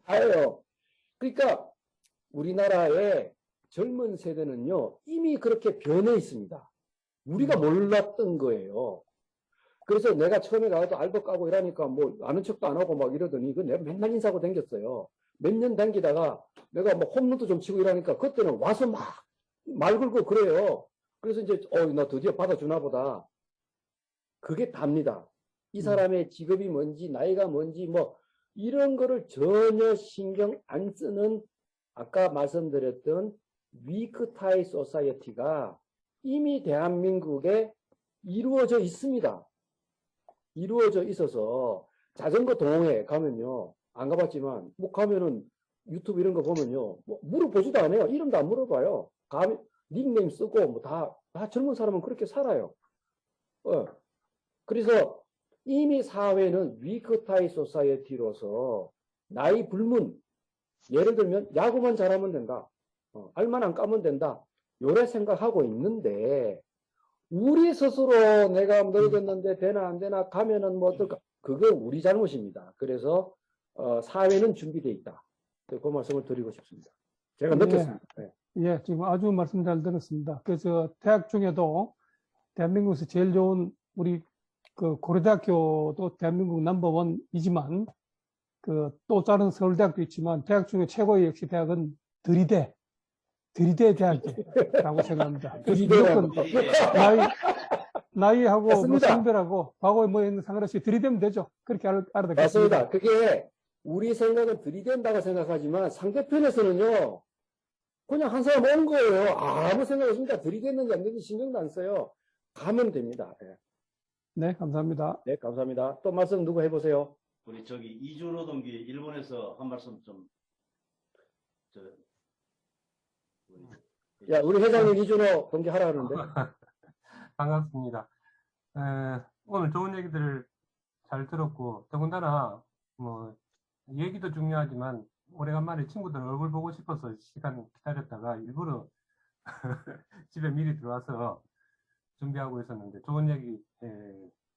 Speaker 4: 다예요. 그러니까 우리나라의 젊은 세대는요. 이미 그렇게 변해 있습니다. 우리가 몰랐던 거예요. 그래서 내가 처음에 가서 알바 까고 이러니까 뭐 아는 척도 안 하고 막 이러더니 내가 맨날 인사하고 다녔어요. 몇 년 다니다가 내가 뭐 홈런도 좀 치고 이러니까 그때는 와서 막 말 걸고 그래요. 그래서 이제 나 드디어 받아주나 보다. 그게 답니다. 이 사람의 직업이 뭔지 나이가 뭔지 뭐 이런 거를 전혀 신경 안 쓰는 아까 말씀드렸던 위크타이 소사이어티가 이미 대한민국에 이루어져 있습니다. 이루어져 있어서 자전거 동호회 가면요. 안 가봤지만 뭐 가면은 유튜브 이런 거 보면요. 뭐 물어보지도 않아요. 이름도 안 물어봐요. 닉네임 쓰고 뭐 다 젊은 사람은 그렇게 살아요. 그래서 이미 사회는 위크타이 소사이어티로서 나이 불문 예를 들면 야구만 잘하면 된다. 알만 안 까면 된다. 요래 생각하고 있는데 우리 스스로 내가 늙었는데 되나 안 되나 가면은 뭐 어떨까? 그거 우리 잘못입니다. 그래서 사회는 준비되어 있다. 그 말씀을 드리고 싶습니다. 제가 느꼈습니다. 네.
Speaker 2: 예, 지금 아주 말씀 잘 들었습니다. 그래서 대학 중에도 대한민국에서 제일 좋은 우리 그 고려대학교도 대한민국 넘버원이지만 그 또 다른 서울대학도 있지만 대학 중에 최고의 역시 대학은 들이대 대학이라고 생각합니다. 무조건 나이하고 뭐
Speaker 4: 맞습니다.
Speaker 2: 성별하고 과거에 뭐 있는 상관없이 들이대면 되죠. 그렇게 알아듣겠습니다.
Speaker 4: 맞습니다. 그게 우리 생각은 들이댄다고 생각하지만 상대편에서는요. 그냥 한 사람 온 거예요. 아무 생각 없습니다. 들이댔는지 안 됐는지 신경도 안 써요. 가면 됩니다. 네.
Speaker 2: 네, 감사합니다.
Speaker 4: 네, 감사합니다. 또 말씀 누구 해보세요.
Speaker 3: 우리 저기 이준호 동기 일본에서 한 말씀 좀
Speaker 4: 우리 회장님 이준호 동기 하라 하는데.
Speaker 6: 반갑습니다. 오늘 좋은 얘기들을 잘 들었고, 더군다나, 뭐, 얘기도 중요하지만, 오래간만에 친구들 얼굴 보고 싶어서 시간 기다렸다가 일부러 집에 미리 들어와서 준비하고 있었는데, 좋은 얘기,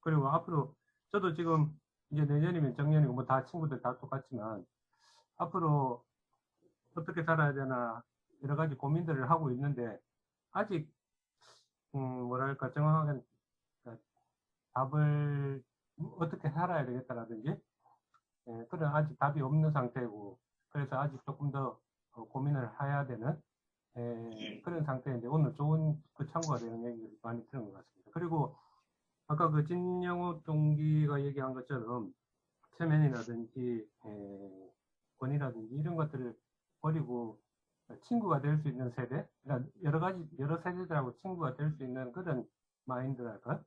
Speaker 6: 그리고 앞으로, 저도 지금 이제 내년이면 정년이고, 뭐 다 친구들 다 똑같지만, 앞으로 어떻게 살아야 되나, 여러 가지 고민들을 하고 있는데, 아직 뭐랄까, 정확하게 답을 어떻게 살아야 되겠다라든지, 그런 아직 답이 없는 상태고, 그래서 아직 조금 더 고민을 해야 되는, 그런 상태인데, 오늘 좋은 그 참고가 되는 얘기를 많이 들은 것 같습니다. 그리고, 아까 그 진영호 동기가 얘기한 것처럼, 체면이라든지, 권위라든지 이런 것들을 버리고, 친구가 될 수 있는 세대, 그러니까 여러 세대들하고 친구가 될 수 있는 그런 마인드랄까?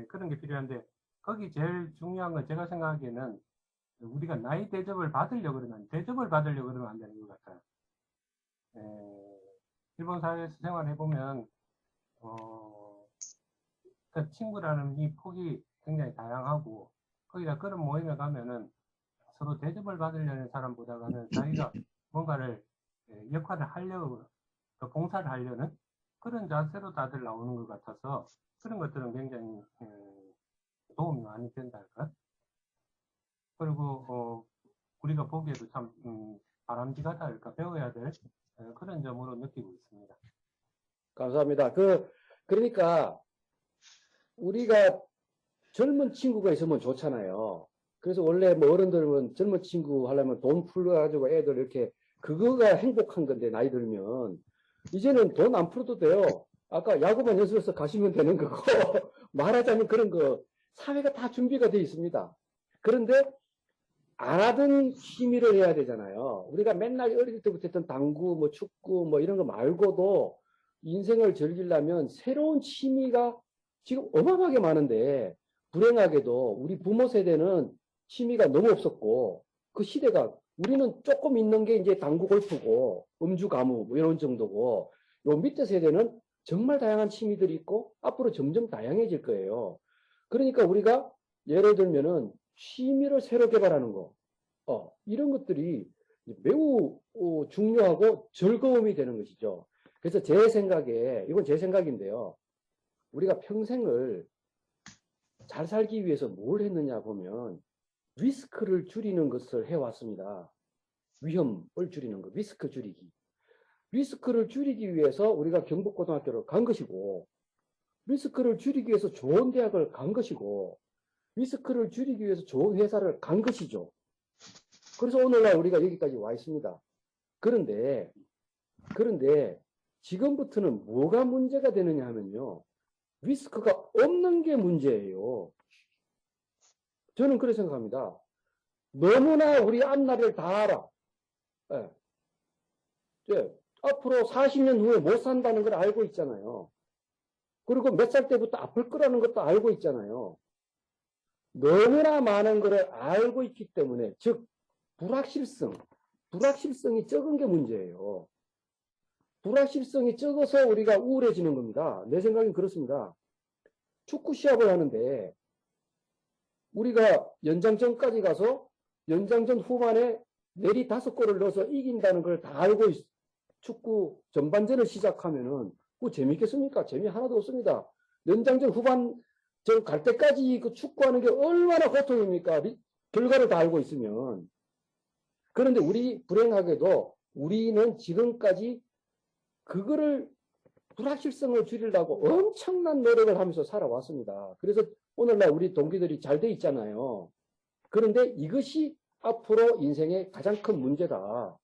Speaker 6: 그런 게 필요한데, 거기 제일 중요한 건 제가 생각하기에는 우리가 나이 대접을 받으려고 그러면 안 되는 것 같아요. 일본 사회에서 생활해보면, 그러니까 친구라는 이 폭이 굉장히 다양하고, 거기다 그런 모임에 가면은 서로 대접을 받으려는 사람보다는 자기가 뭔가를 역할을 하려고, 봉사를 하려는 그런 자세로 다들 나오는 것 같아서 그런 것들은 굉장히 도움이 많이 된다 할까? 그리고 우리가 보기에도 참 바람직하다 할까? 배워야 될 그런 점으로 느끼고 있습니다.
Speaker 4: 감사합니다. 그러니까 우리가 젊은 친구가 있으면 좋잖아요. 그래서 원래 뭐 어른들은 젊은 친구 하려면 돈 풀어가지고 애들 이렇게 그거가 행복한 건데 나이 들면 이제는 돈 안 풀어도 돼요. 아까 야구만 연습해서 가시면 되는 거고, 말하자면 그런 거, 사회가 다 준비가 되어 있습니다. 그런데 안 하던 취미를 해야 되잖아요. 우리가 맨날 어릴 때부터 했던 당구, 뭐 축구, 뭐 이런 거 말고도 인생을 즐기려면 새로운 취미가 지금 어마어마하게 많은데, 불행하게도 우리 부모 세대는 취미가 너무 없었고, 그 시대가 우리는 조금 있는 게 이제 당구 골프고, 음주 가무, 뭐 이런 정도고, 요 밑에 세대는 정말 다양한 취미들이 있고, 앞으로 점점 다양해질 거예요. 그러니까 우리가 예를 들면은 취미를 새로 개발하는 거, 이런 것들이 매우 중요하고 즐거움이 되는 것이죠. 그래서 제 생각에, 이건 제 생각인데요. 우리가 평생을 잘 살기 위해서 뭘 했느냐 보면 리스크를 줄이는 것을 해왔습니다. 위험을 줄이는 것, 리스크 줄이기. 리스크를 줄이기 위해서 우리가 경북고등학교를 간 것이고, 리스크를 줄이기 위해서 좋은 대학을 간 것이고, 리스크를 줄이기 위해서 좋은 회사를 간 것이죠. 그래서 오늘날 우리가 여기까지 와 있습니다. 그런데 지금부터는 뭐가 문제가 되느냐 하면요. 리스크가 없는 게 문제예요. 저는 그렇게 생각합니다. 너무나 우리 앞날을 다 알아. 앞으로 40년 후에 못 산다는 걸 알고 있잖아요. 그리고 몇 살 때부터 아플 거라는 것도 알고 있잖아요. 너무나 많은 것을 알고 있기 때문에, 즉 불확실성이 적은 게 문제예요. 불확실성이 적어서 우리가 우울해지는 겁니다. 내 생각엔 그렇습니다. 축구 시합을 하는데 우리가 연장전까지 가서 연장전 후반에 내리 5골을 넣어서 이긴다는 걸 다 알고 축구 전반전을 시작하면은 그거 재밌겠습니까? 재미 하나도 없습니다. 연장전 후반 갈 때까지 그 축구하는 게 얼마나 고통입니까? 결과를 다 알고 있으면. 그런데 불행하게도 우리는 지금까지 그거를 불확실성을 줄이려고 엄청난 노력을 하면서 살아왔습니다. 그래서 오늘날 우리 동기들이 잘 돼 있잖아요. 그런데 이것이 앞으로 인생의 가장 큰 문제다.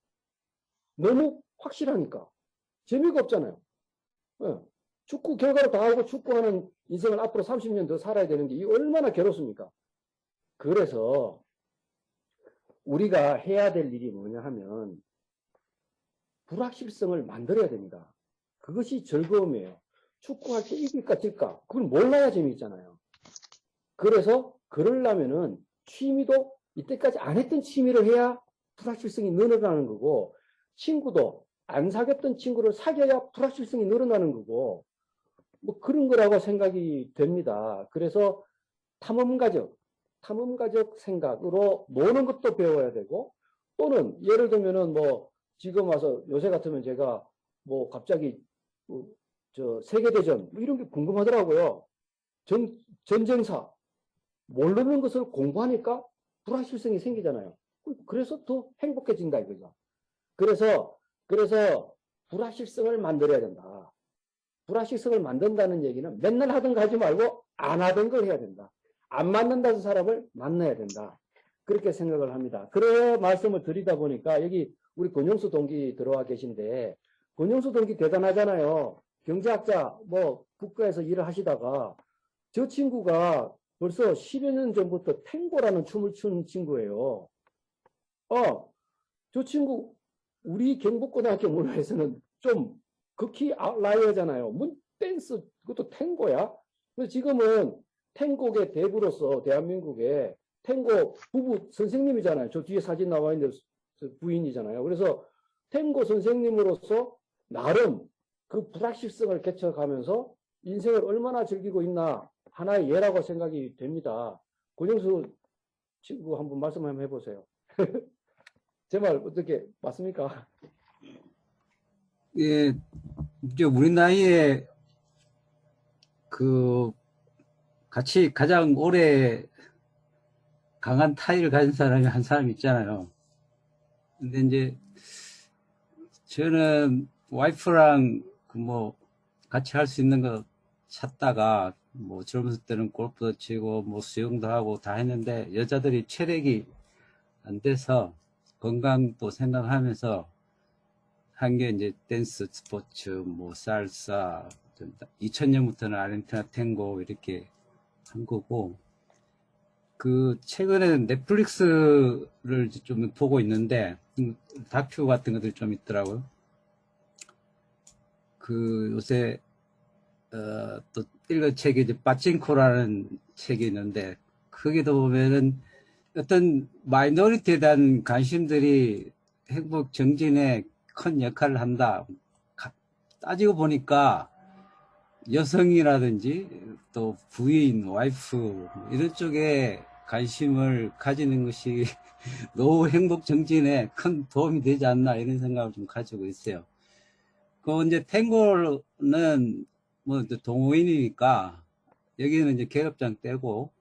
Speaker 4: 너무 확실하니까. 재미가 없잖아요. 축구 결과를 다 알고 축구하는 인생을 앞으로 30년 더 살아야 되는 게 이게 얼마나 괴롭습니까? 그래서 우리가 해야 될 일이 뭐냐 하면 불확실성을 만들어야 됩니다. 그것이 즐거움이에요. 축구할 때 이길까 질까 그걸 몰라야 재미있잖아요. 그래서 그러려면은 취미도 이때까지 안 했던 취미를 해야 불확실성이 늘어나는 거고, 친구도 안 사귀었던 친구를 사귀어야 불확실성이 늘어나는 거고, 뭐 그런 거라고 생각이 됩니다. 그래서 탐험가적 생각으로 노는 것도 배워야 되고, 또는 예를 들면은 뭐 지금 와서 요새 같으면 제가 뭐 갑자기 세계대전 뭐 이런 게 궁금하더라고요. 전쟁사 모르는 것을 공부하니까 불확실성이 생기잖아요. 그래서 더 행복해진다 이거죠. 그래서 불확실성을 만들어야 된다. 불확실성을 만든다는 얘기는 맨날 하던 거 하지 말고 안 하던 걸 해야 된다. 안 만난다는 사람을 만나야 된다. 그렇게 생각을 합니다. 그런 말씀을 드리다 보니까 여기 우리 권영수 동기 들어와 계신데, 권영수 동기 대단하잖아요. 경제학자 뭐 국가에서 일을 하시다가 저 친구가 벌써 10여 년 전부터 탱고라는 춤을 추는 친구예요. 저 친구 우리 경북고등학교 문화에서는 좀 극히 아웃라이어잖아요. 댄스 그것도 탱고야. 그래서 지금은 탱고계 대부로서 대한민국의 탱고 부부 선생님이잖아요. 저 뒤에 사진 나와 있는데 부인이잖아요. 그래서 탱고 선생님으로서 나름 그 불확실성을 개척하면서 인생을 얼마나 즐기고 있나 하나의 예라고 생각이 됩니다. 권영수 친구 한번 말씀 한번 해보세요. 제 말 어떻게 맞습니까?
Speaker 7: 예, 이제 우리 나이에 같이 가장 오래 강한 타의를 가진 사람이 한 사람 있잖아요. 근데 이제 저는 와이프랑 같이 할 수 있는 거 찾다가 젊었을 때는 골프도 치고 수영도 하고 다 했는데 여자들이 체력이 안 돼서 건강도 생각하면서 한 게 이제 댄스 스포츠, 살사, 2000년부터는 아르헨티나 탱고 이렇게 한 거고, 그 최근에 넷플릭스를 좀 보고 있는데 다큐 같은 것들 좀 있더라고요. 그 요새 또 읽은 책이 이제 빠찡코라는 책이 있는데, 거기도 보면은 어떤 마이너리티에 대한 관심들이 행복 정진에 큰 역할을 한다. 따지고 보니까 여성이라든지 또 부인, 와이프 이런 쪽에 관심을 가지는 것이 노후 행복 정진에 큰 도움이 되지 않나 이런 생각을 좀 가지고 있어요. 그 이제 탱고는 뭐 동호인이니까 여기는 이제 계급장 떼고,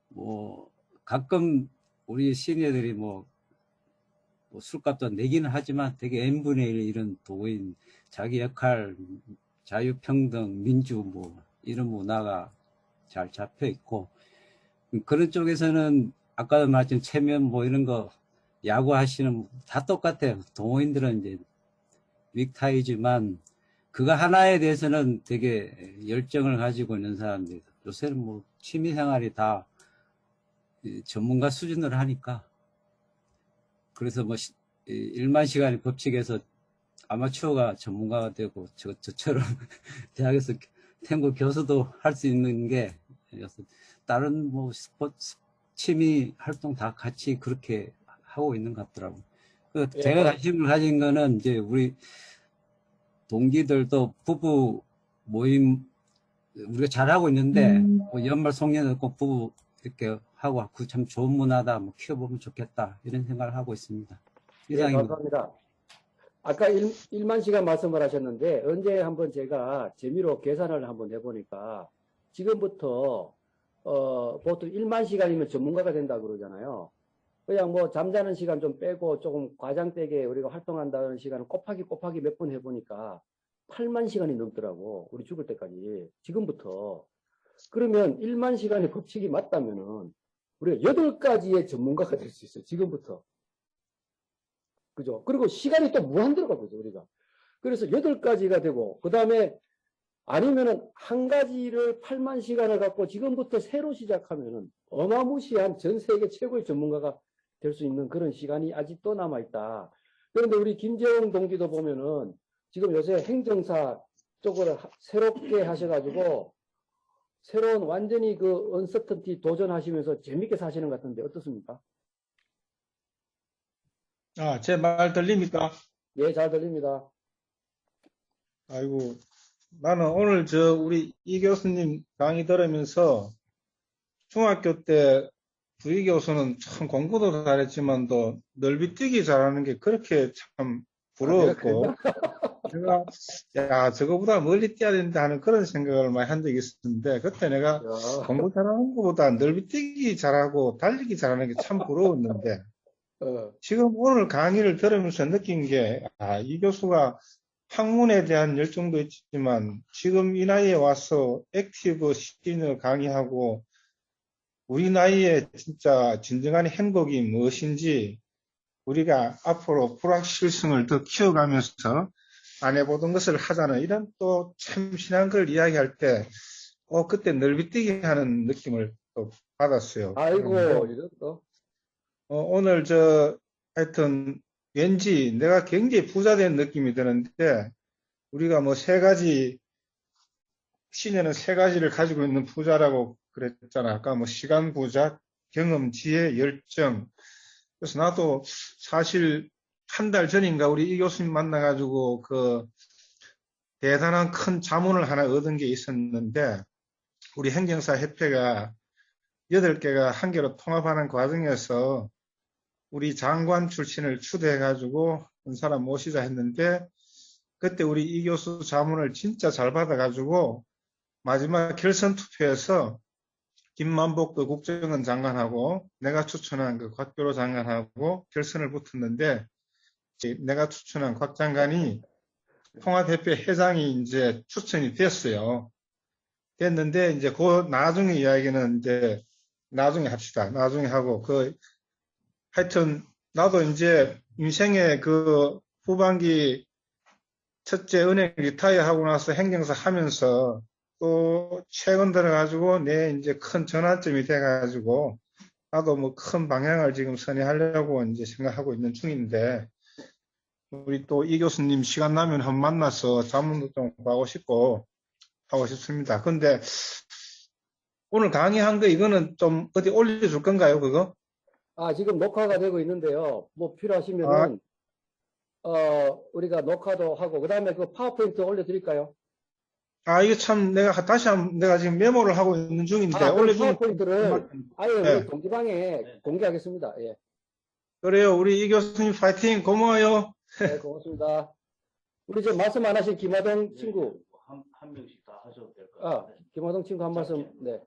Speaker 7: 뭐 가끔 우리 시니어들이 뭐 술값도 내기는 하지만 되게 n분의 1 이런 동호인, 자기 역할, 자유평등, 민주 뭐 이런 문화가 잘 잡혀 있고, 그런 쪽에서는 아까도 말했지만 체면 뭐 이런 거 야구 하시는 다 똑같아요. 동호인들은 이제 윅타이지만 그거 하나에 대해서는 되게 열정을 가지고 있는 사람들. 요새는 뭐 취미 생활이 다 전문가 수준으로 하니까, 그래서 뭐 1만 시간의 법칙에서 아마추어가 전문가가 되고 저처럼 대학에서 탱고 교수도 할 수 있는 게, 다른 뭐 스포츠 취미 활동 다 같이 그렇게 하고 있는 것 같더라고요. 제가 관심을 가진 거는 이제 우리 동기들도 부부 모임 우리가 잘하고 있는데, 뭐 연말 송년회 꼭 부부 이렇게 하고 그 참 좋은 문화다, 뭐 키워보면 좋겠다 이런 생각을 하고 있습니다. 이상입니다.
Speaker 4: 감사합니다. 아까 1만 시간 말씀을 하셨는데, 언제 한번 제가 재미로 계산을 한번 해보니까, 지금부터 보통 1만 시간이면 전문가가 된다 그러잖아요. 그냥 뭐 잠자는 시간 좀 빼고 조금 과장되게 우리가 활동한다는 시간을 곱하기 몇 번 해보니까 8만 시간이 넘더라고. 우리 죽을 때까지. 지금부터. 그러면 1만 시간의 법칙이 맞다면은 우리가 8가지의 전문가가 될 수 있어요. 지금부터. 그죠? 그리고 시간이 또 무한대로가거든요, 우리가. 그래서 8가지가 되고, 그 다음에 아니면은 한 가지를 8만 시간을 갖고 지금부터 새로 시작하면은 어마무시한 전 세계 최고의 전문가가 될 수 있는 그런 시간이 아직도 남아있다. 그런데 우리 김재원 동기도 보면은 지금 요새 행정사 쪽으로 새롭게 하셔가지고 새로운 완전히 그 언서턴티 도전하시면서 재밌게 사시는 것 같은데 어떻습니까?
Speaker 8: 제 말 들립니까?
Speaker 4: 예, 잘 들립니다.
Speaker 8: 아이고, 나는 오늘 우리 이 교수님 강의 들으면서 중학교 때 부희 교수는 참 공부도 잘했지만 또 넓이뛰기 잘하는 게 그렇게 참 부러웠고, 내가, 야, 저거보다 멀리 뛰어야 된다 하는 그런 생각을 많이 한 적이 있었는데, 그때 내가 공부 잘하는 것보다 넓이뛰기 잘하고 달리기 잘하는 게 참 부러웠는데, 지금 오늘 강의를 들으면서 느낀 게, 이 교수가 학문에 대한 열정도 있지만 지금 이 나이에 와서 액티브 시니어 강의하고 우리 나이에 진짜 진정한 행복이 무엇인지 우리가 앞으로 불확실성을 더 키워가면서 안 해보던 것을 하자는 이런 또 참신한 걸 이야기할 때 그때 넓이뛰기 하는 느낌을 또 받았어요.
Speaker 4: 아이고, 이런 또.
Speaker 8: 오늘 하여튼 왠지 내가 굉장히 부자 된 느낌이 드는데, 우리가 뭐 3가지, 시녀는 3가지를 가지고 있는 부자라고 그랬잖아. 아까 뭐 시간 부자, 경험, 지혜, 열정. 그래서 나도 사실 한 달 전인가 우리 이 교수님 만나가지고 대단한 큰 자문을 하나 얻은 게 있었는데, 우리 행정사 협회가 8개가 한 개로 통합하는 과정에서 우리 장관 출신을 추대해가지고 한 사람 모시자 했는데, 그때 우리 이 교수 자문을 진짜 잘 받아가지고 마지막 결선 투표에서 김만복 국정원 장관하고 내가 추천한 곽교로 장관하고 결선을 붙었는데, 내가 추천한 곽 장관이 통합협회 회장이 이제 추천이 됐어요. 됐는데 이제 그 나중에 이야기는 이제 나중에 합시다. 나중에 하고 하여튼 나도 이제 인생의 후반기 첫째 은행 리타이어 하고 나서 행정사 하면서 또 최근 들어가지고 내 이제 큰 전환점이 돼가지고 나도 뭐 큰 방향을 지금 선회하려고 이제 생각하고 있는 중인데 우리 또 이 교수님 시간 나면 한번 만나서 자문도 좀 하고 싶고 하고 싶습니다. 근데 오늘 강의한 거 이거는 좀 어디 올려줄 건가요, 그거?
Speaker 4: 지금 녹화가 되고 있는데요. 뭐 필요하시면은, 우리가 녹화도 하고, 그 다음에 그 파워포인트 올려드릴까요?
Speaker 8: 이게 참 내가 다시 한번 내가 지금 메모를 하고 있는 중인데
Speaker 4: 그럼
Speaker 8: 올려주면
Speaker 4: 파워포인트를 아예
Speaker 8: 네.
Speaker 4: 우리 동기방에 공개하겠습니다. 예.
Speaker 8: 그래요. 우리 이 교수님 파이팅 고마워요.
Speaker 4: 네, 고맙습니다. 우리 저 말씀 안 하신 김하동 친구,
Speaker 3: 한 명씩 다 하셔도 될 것 같아요.
Speaker 4: 김하동 친구 한 말씀, 네.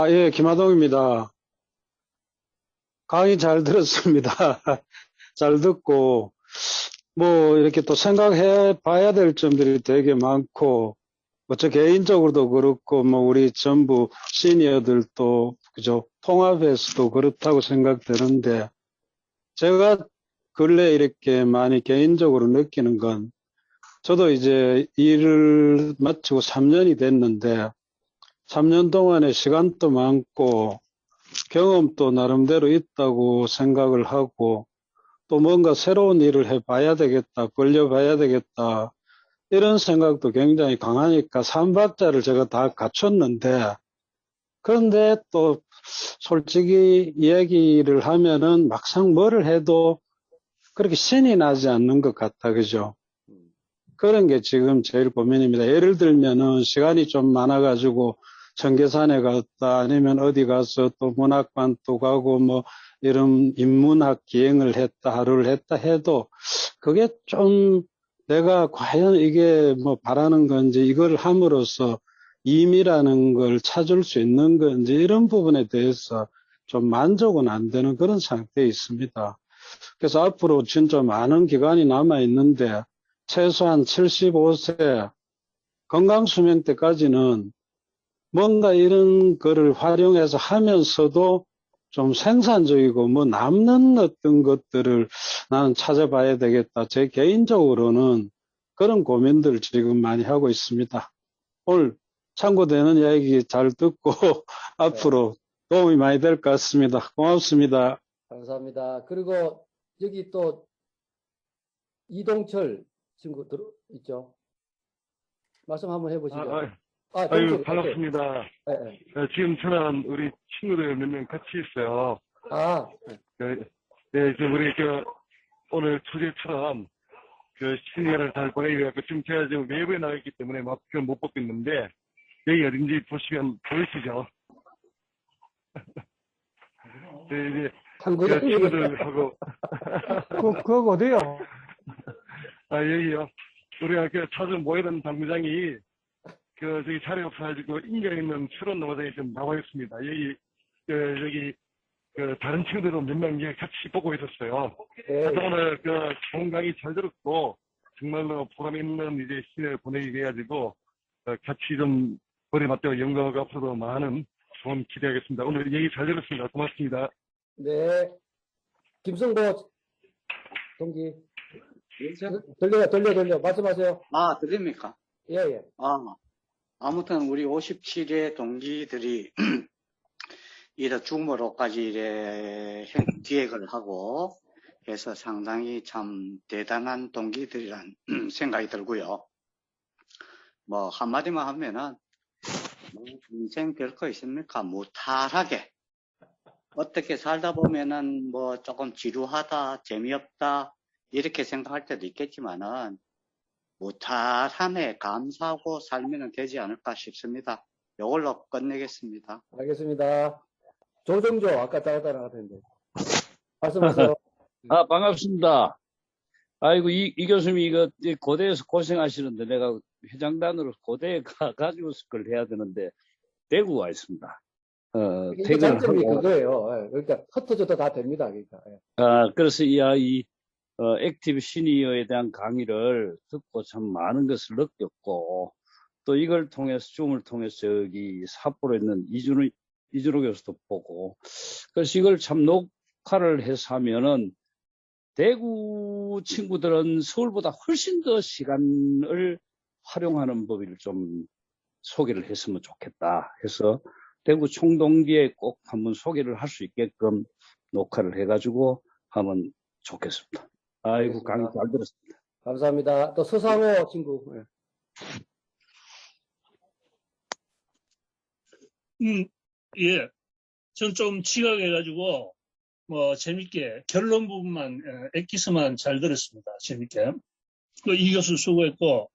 Speaker 9: 예, 김하동입니다. 강의 잘 들었습니다. 잘 듣고, 이렇게 또 생각해 봐야 될 점들이 되게 많고, 저 개인적으로도 그렇고, 우리 전부 시니어들도, 그죠, 통합해서도 그렇다고 생각되는데, 제가 근래 이렇게 많이 개인적으로 느끼는 건, 저도 이제 일을 마치고 3년이 됐는데, 3년 동안에 시간도 많고 경험도 나름대로 있다고 생각을 하고 또 뭔가 새로운 일을 해봐야 되겠다, 벌려봐야 되겠다 이런 생각도 굉장히 강하니까 삼박자를 제가 다 갖췄는데 그런데 또 솔직히 이야기를 하면은 막상 뭐를 해도 그렇게 신이 나지 않는 것 같다, 그죠? 그런 게 지금 제일 고민입니다. 예를 들면은 시간이 좀 많아가지고 청계산에 갔다 아니면 어디 가서 또 문학관도 가고 이런 인문학 기행을 했다 하루를 했다 해도 그게 좀 내가 과연 이게 바라는 건지 이걸 함으로써 임이라는 걸 찾을 수 있는 건지 이런 부분에 대해서 좀 만족은 안 되는 그런 상태에 있습니다. 그래서 앞으로 진짜 많은 기간이 남아 있는데 최소한 75세 건강수명 때까지는 뭔가 이런 거를 활용해서 하면서도 좀 생산적이고 남는 어떤 것들을 나는 찾아봐야 되겠다. 제 개인적으로는 그런 고민들을 지금 많이 하고 있습니다. 오늘 참고되는 이야기 잘 듣고 앞으로 도움이 많이 될 것 같습니다. 고맙습니다.
Speaker 4: 감사합니다. 그리고 여기 또 이동철 친구 있죠? 말씀 한번 해보시죠.
Speaker 10: 아유, 반갑습니다.
Speaker 4: 네.
Speaker 10: 지금 저는 우리 친구들 몇 명 같이 있어요. 네, 지금 우리 오늘 주제처럼 시니어를 잘 보내기 위해 지금 제가 지금 외부에 나가 있기 때문에 마스크를 못 벗고 있는데 여기 어딘지 보시면 보이시죠? 네, 이제 친구들하고
Speaker 2: 그거 어디요?
Speaker 10: 여기요. 우리가 자주 모이던 당구장이 저기 자리 없어가지고 인경 있는 추론 농장에 좀 나와 있습니다. 여기 다른 친구들도 몇 명 같이 보고 있었어요. 그래서 오늘 좋은 강의 잘 들었고 정말로 보람 있는 이제 시간을 보내기 해가지고 같이 좀 머리 맞대고 연구하고 앞으로도 많은 좋은 기대하겠습니다. 오늘 얘기 잘 들었습니다. 고맙습니다.
Speaker 4: 네. 김성보 동기. 돌려. 말씀하세요.
Speaker 11: 들립니까?
Speaker 4: 예.
Speaker 11: 아무튼 우리 57의 동기들이 이래 중모로까지 이래 기획을 하고 해서 상당히 참 대단한 동기들이란 생각이 들고요. 한마디만 하면은 인생 별거 있습니까? 무탈하게 어떻게 살다 보면은 조금 지루하다, 재미없다 이렇게 생각할 때도 있겠지만은 무탈함에 감사하고 살면 되지 않을까 싶습니다. 이걸로 끝내겠습니다.
Speaker 4: 알겠습니다. 조정조 아까 따라가던데 말씀하세요.
Speaker 12: 반갑습니다. 아이고 이 교수님이 이거 고대에서 고생하시는데 내가 회장단으로 고대에 가지고 그걸 해야 되는데 대구 와 있습니다.
Speaker 4: 이게 장점이 그거예요. 그러니까 흩어져도 다 됩니다. 그러니까.
Speaker 12: 그래서 이 아이 액티브 시니어에 대한 강의를 듣고 참 많은 것을 느꼈고 또 이걸 통해서 줌을 통해서 여기 삿포로에 있는 이준호 교수도 보고 그래서 이걸 참 녹화를 해서 하면은 대구 친구들은 서울보다 훨씬 더 시간을 활용하는 법을 좀 소개를 했으면 좋겠다 해서 대구 총동기에 꼭 한번 소개를 할 수 있게끔 녹화를 해가지고 하면 좋겠습니다. 아이고, 강의 잘 들었습니다.
Speaker 4: 감사합니다. 또 서상호 친구.
Speaker 13: 예. 전 좀 지각해가지고, 재밌게, 결론 부분만, 엑기스만 잘 들었습니다. 재밌게. 이 교수 수고했고,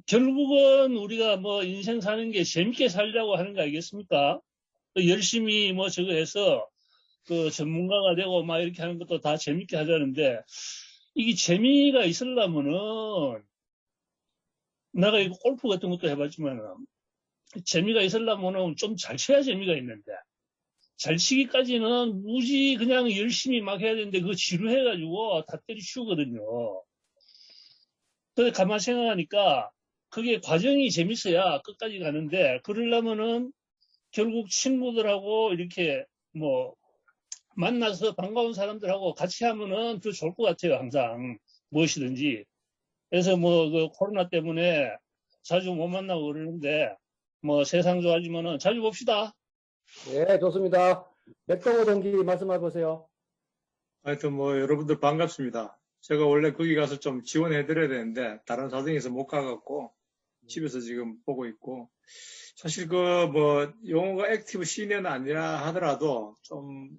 Speaker 13: 결국은 우리가 인생 사는 게 재밌게 살자고 하는 거 아니겠습니까? 열심히 저거 해서, 전문가가 되고 막 이렇게 하는 것도 다 재밌게 하자는데, 이게 재미가 있으려면은, 내가 이거 골프 같은 것도 해봤지만은, 재미가 있으려면은 좀 잘 쳐야 재미가 있는데, 잘 치기까지는 무지 그냥 열심히 막 해야 되는데, 그거 지루해가지고 다 때려치우거든요. 근데 가만 생각하니까, 그게 과정이 재밌어야 끝까지 가는데, 그러려면은 결국 친구들하고 이렇게 만나서 반가운 사람들하고 같이 하면은 더 좋을 것 같아요, 항상. 무엇이든지. 그래서 그 코로나 때문에 자주 못 만나고 그러는데, 세상 좋아지면은 자주 봅시다.
Speaker 4: 예, 좋습니다. 백동호 동기 말씀해 보세요.
Speaker 8: 하여튼 여러분들 반갑습니다. 제가 원래 거기 가서 좀 지원해드려야 되는데 다른 사정에서 못 가갖고 집에서 지금 보고 있고, 사실 용어가 액티브 시니어는 아니라 하더라도 좀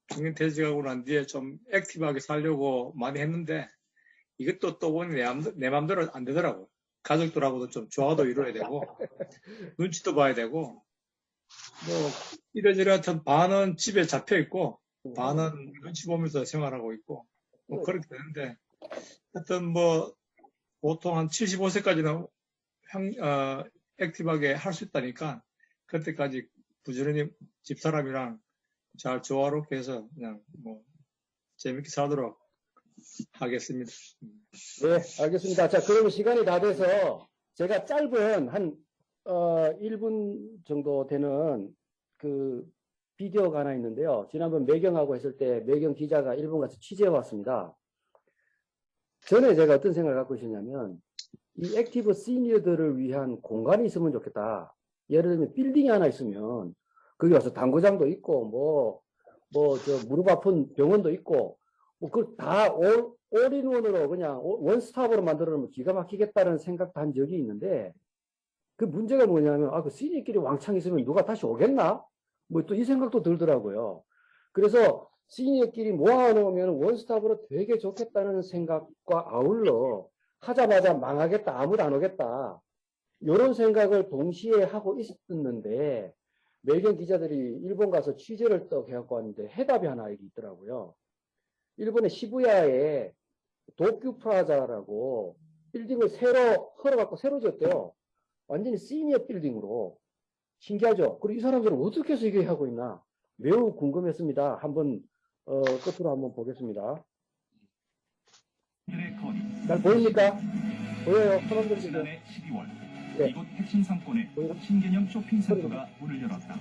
Speaker 8: 정년퇴직하고 난 뒤에 좀 액티브하게 살려고 많이 했는데, 이것도 또 보니 내 맘대로 안 되더라고요. 가족들하고도 좀 조화도 이루어야 되고, 눈치도 봐야 되고, 이래저래 하여튼 반은 집에 잡혀 있고, 반은 눈치 보면서 생활하고 있고, 그렇게 되는데, 하여튼 보통 한 75세까지는 액티브하게 할 수 있다니까, 그때까지 부지런히 집사람이랑 잘 조화롭게 해서 그냥 재밌게 살도록 하겠습니다.
Speaker 4: 네, 알겠습니다. 자, 그러면 시간이 다 돼서 제가 짧은 한 1분 정도 되는 그 비디오가 하나 있는데요. 지난번 매경하고 했을 때 매경 기자가 일본 가서 취재해 왔습니다. 전에 제가 어떤 생각을 갖고 있었냐면, 이 액티브 시니어들을 위한 공간이 있으면 좋겠다. 예를 들면 빌딩이 하나 있으면 거기 와서 당구장도 있고 무릎 아픈 병원도 있고 그걸 다 올인원으로 그냥 원스톱으로 만들어 놓으면 기가 막히겠다는 생각도 한 적이 있는데, 그 문제가 뭐냐면 그 시니어끼리 왕창 있으면 누가 다시 오겠나? 또 이 생각도 들더라고요. 그래서 시니어끼리 모아놓으면 원스톱으로 되게 좋겠다는 생각과 아울러 하자마자 망하겠다, 아무도 안 오겠다, 이런 생각을 동시에 하고 있었는데, 매경 기자들이 일본 가서 취재를 또 해갖고 왔는데 해답이 하나 있더라고요. 일본의 시부야에 도쿄 프라자라고 빌딩을 새로 헐어갖고 새로 지었대요. 완전히 시니어 빌딩으로. 신기하죠? 그리고 이 사람들은 어떻게 해서 이게 하고 있나 매우 궁금했습니다. 한번 끝으로 한번 보겠습니다. 잘 보입니까? 보여요? 사람들 지금.
Speaker 14: 지난해 12월
Speaker 4: 네.
Speaker 14: 이곳 핵심 상권에 신개념 쇼핑센터가 문을 열었다.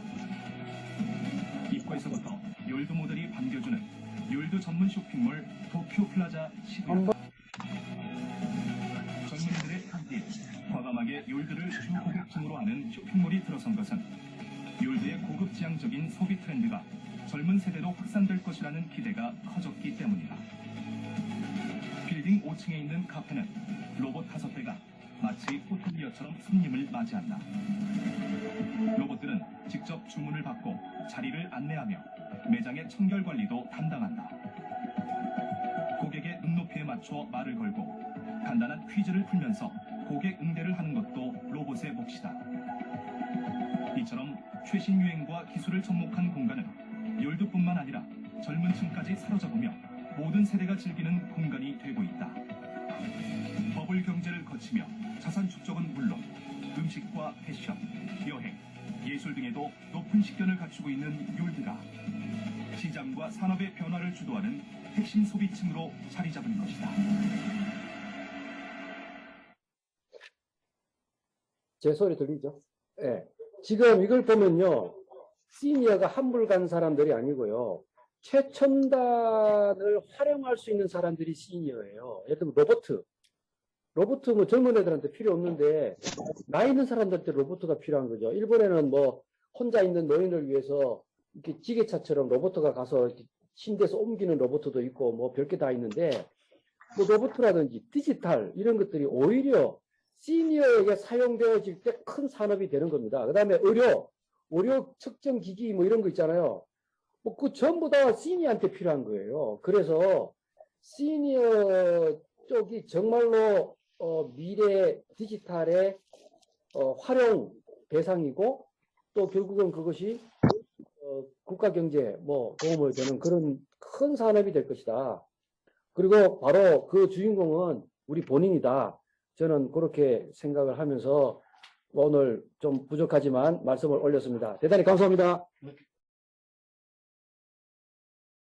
Speaker 14: 입구에서부터 욜드 모델이 반겨주는 욜드 전문 쇼핑몰 도쿄 플라자 시부야. 젊은이들의 한뒤에 과감하게 욜드를 주 고급층으로 하는 쇼핑몰이 들어선 것은 욜드의 고급지향적인 소비 트렌드가 젊은 세대로 확산될 것이라는 기대가 커졌기 때문이다. 빌딩 5층에 있는 카페는 로봇 5대가 마치 호텔리어처럼 손님을 맞이한다. 로봇들은 직접 주문을 받고 자리를 안내하며 매장의 청결 관리도 담당한다. 고객의 눈높이에 맞춰 말을 걸고 간단한 퀴즈를 풀면서 고객 응대를 하는 것도 로봇의 몫이다. 이처럼 최신 유행과 기술을 접목한 공간은 욜드뿐만 아니라 젊은 층까지 사로잡으며 모든 세대가 즐기는 공간이 되고 있다. 버블 경제를 거치며 자산 축적은 물론 음식과 패션, 여행, 예술 등에도 높은 식견을 갖추고 있는 욜드가 시장과 산업의 변화를 주도하는 핵심 소비층으로 자리 잡은 것이다.
Speaker 4: 제 소리 들리죠? 네. 지금 이걸 보면요, 시니어가 한물 간 사람들이 아니고요, 최첨단을 활용할 수 있는 사람들이 시니어예요. 예를 들면 로봇 뭐 젊은 애들한테 필요 없는데 나이 있는 사람들한테 로봇가 필요한 거죠. 일본에는 뭐 혼자 있는 노인을 위해서 이렇게 지게차처럼 로봇가 가서 이렇게 침대에서 옮기는 로봇도 있고 뭐 별게 다 있는데 뭐 로봇이라든지 디지털 이런 것들이 오히려 시니어에게 사용되어질 때 큰 산업이 되는 겁니다. 그 다음에 의료 측정 기기 뭐 이런 거 있잖아요. 뭐 그 전부 다 시니어한테 필요한 거예요. 그래서 시니어 쪽이 정말로 미래 디지털의 활용 대상이고 또 결국은 그것이 국가 경제에 뭐 도움을 되는 그런 큰 산업이 될 것이다. 그리고 바로 그 주인공은 우리 본인이다. 저는 그렇게 생각을 하면서 오늘 좀 부족하지만 말씀을 올렸습니다. 대단히 감사합니다.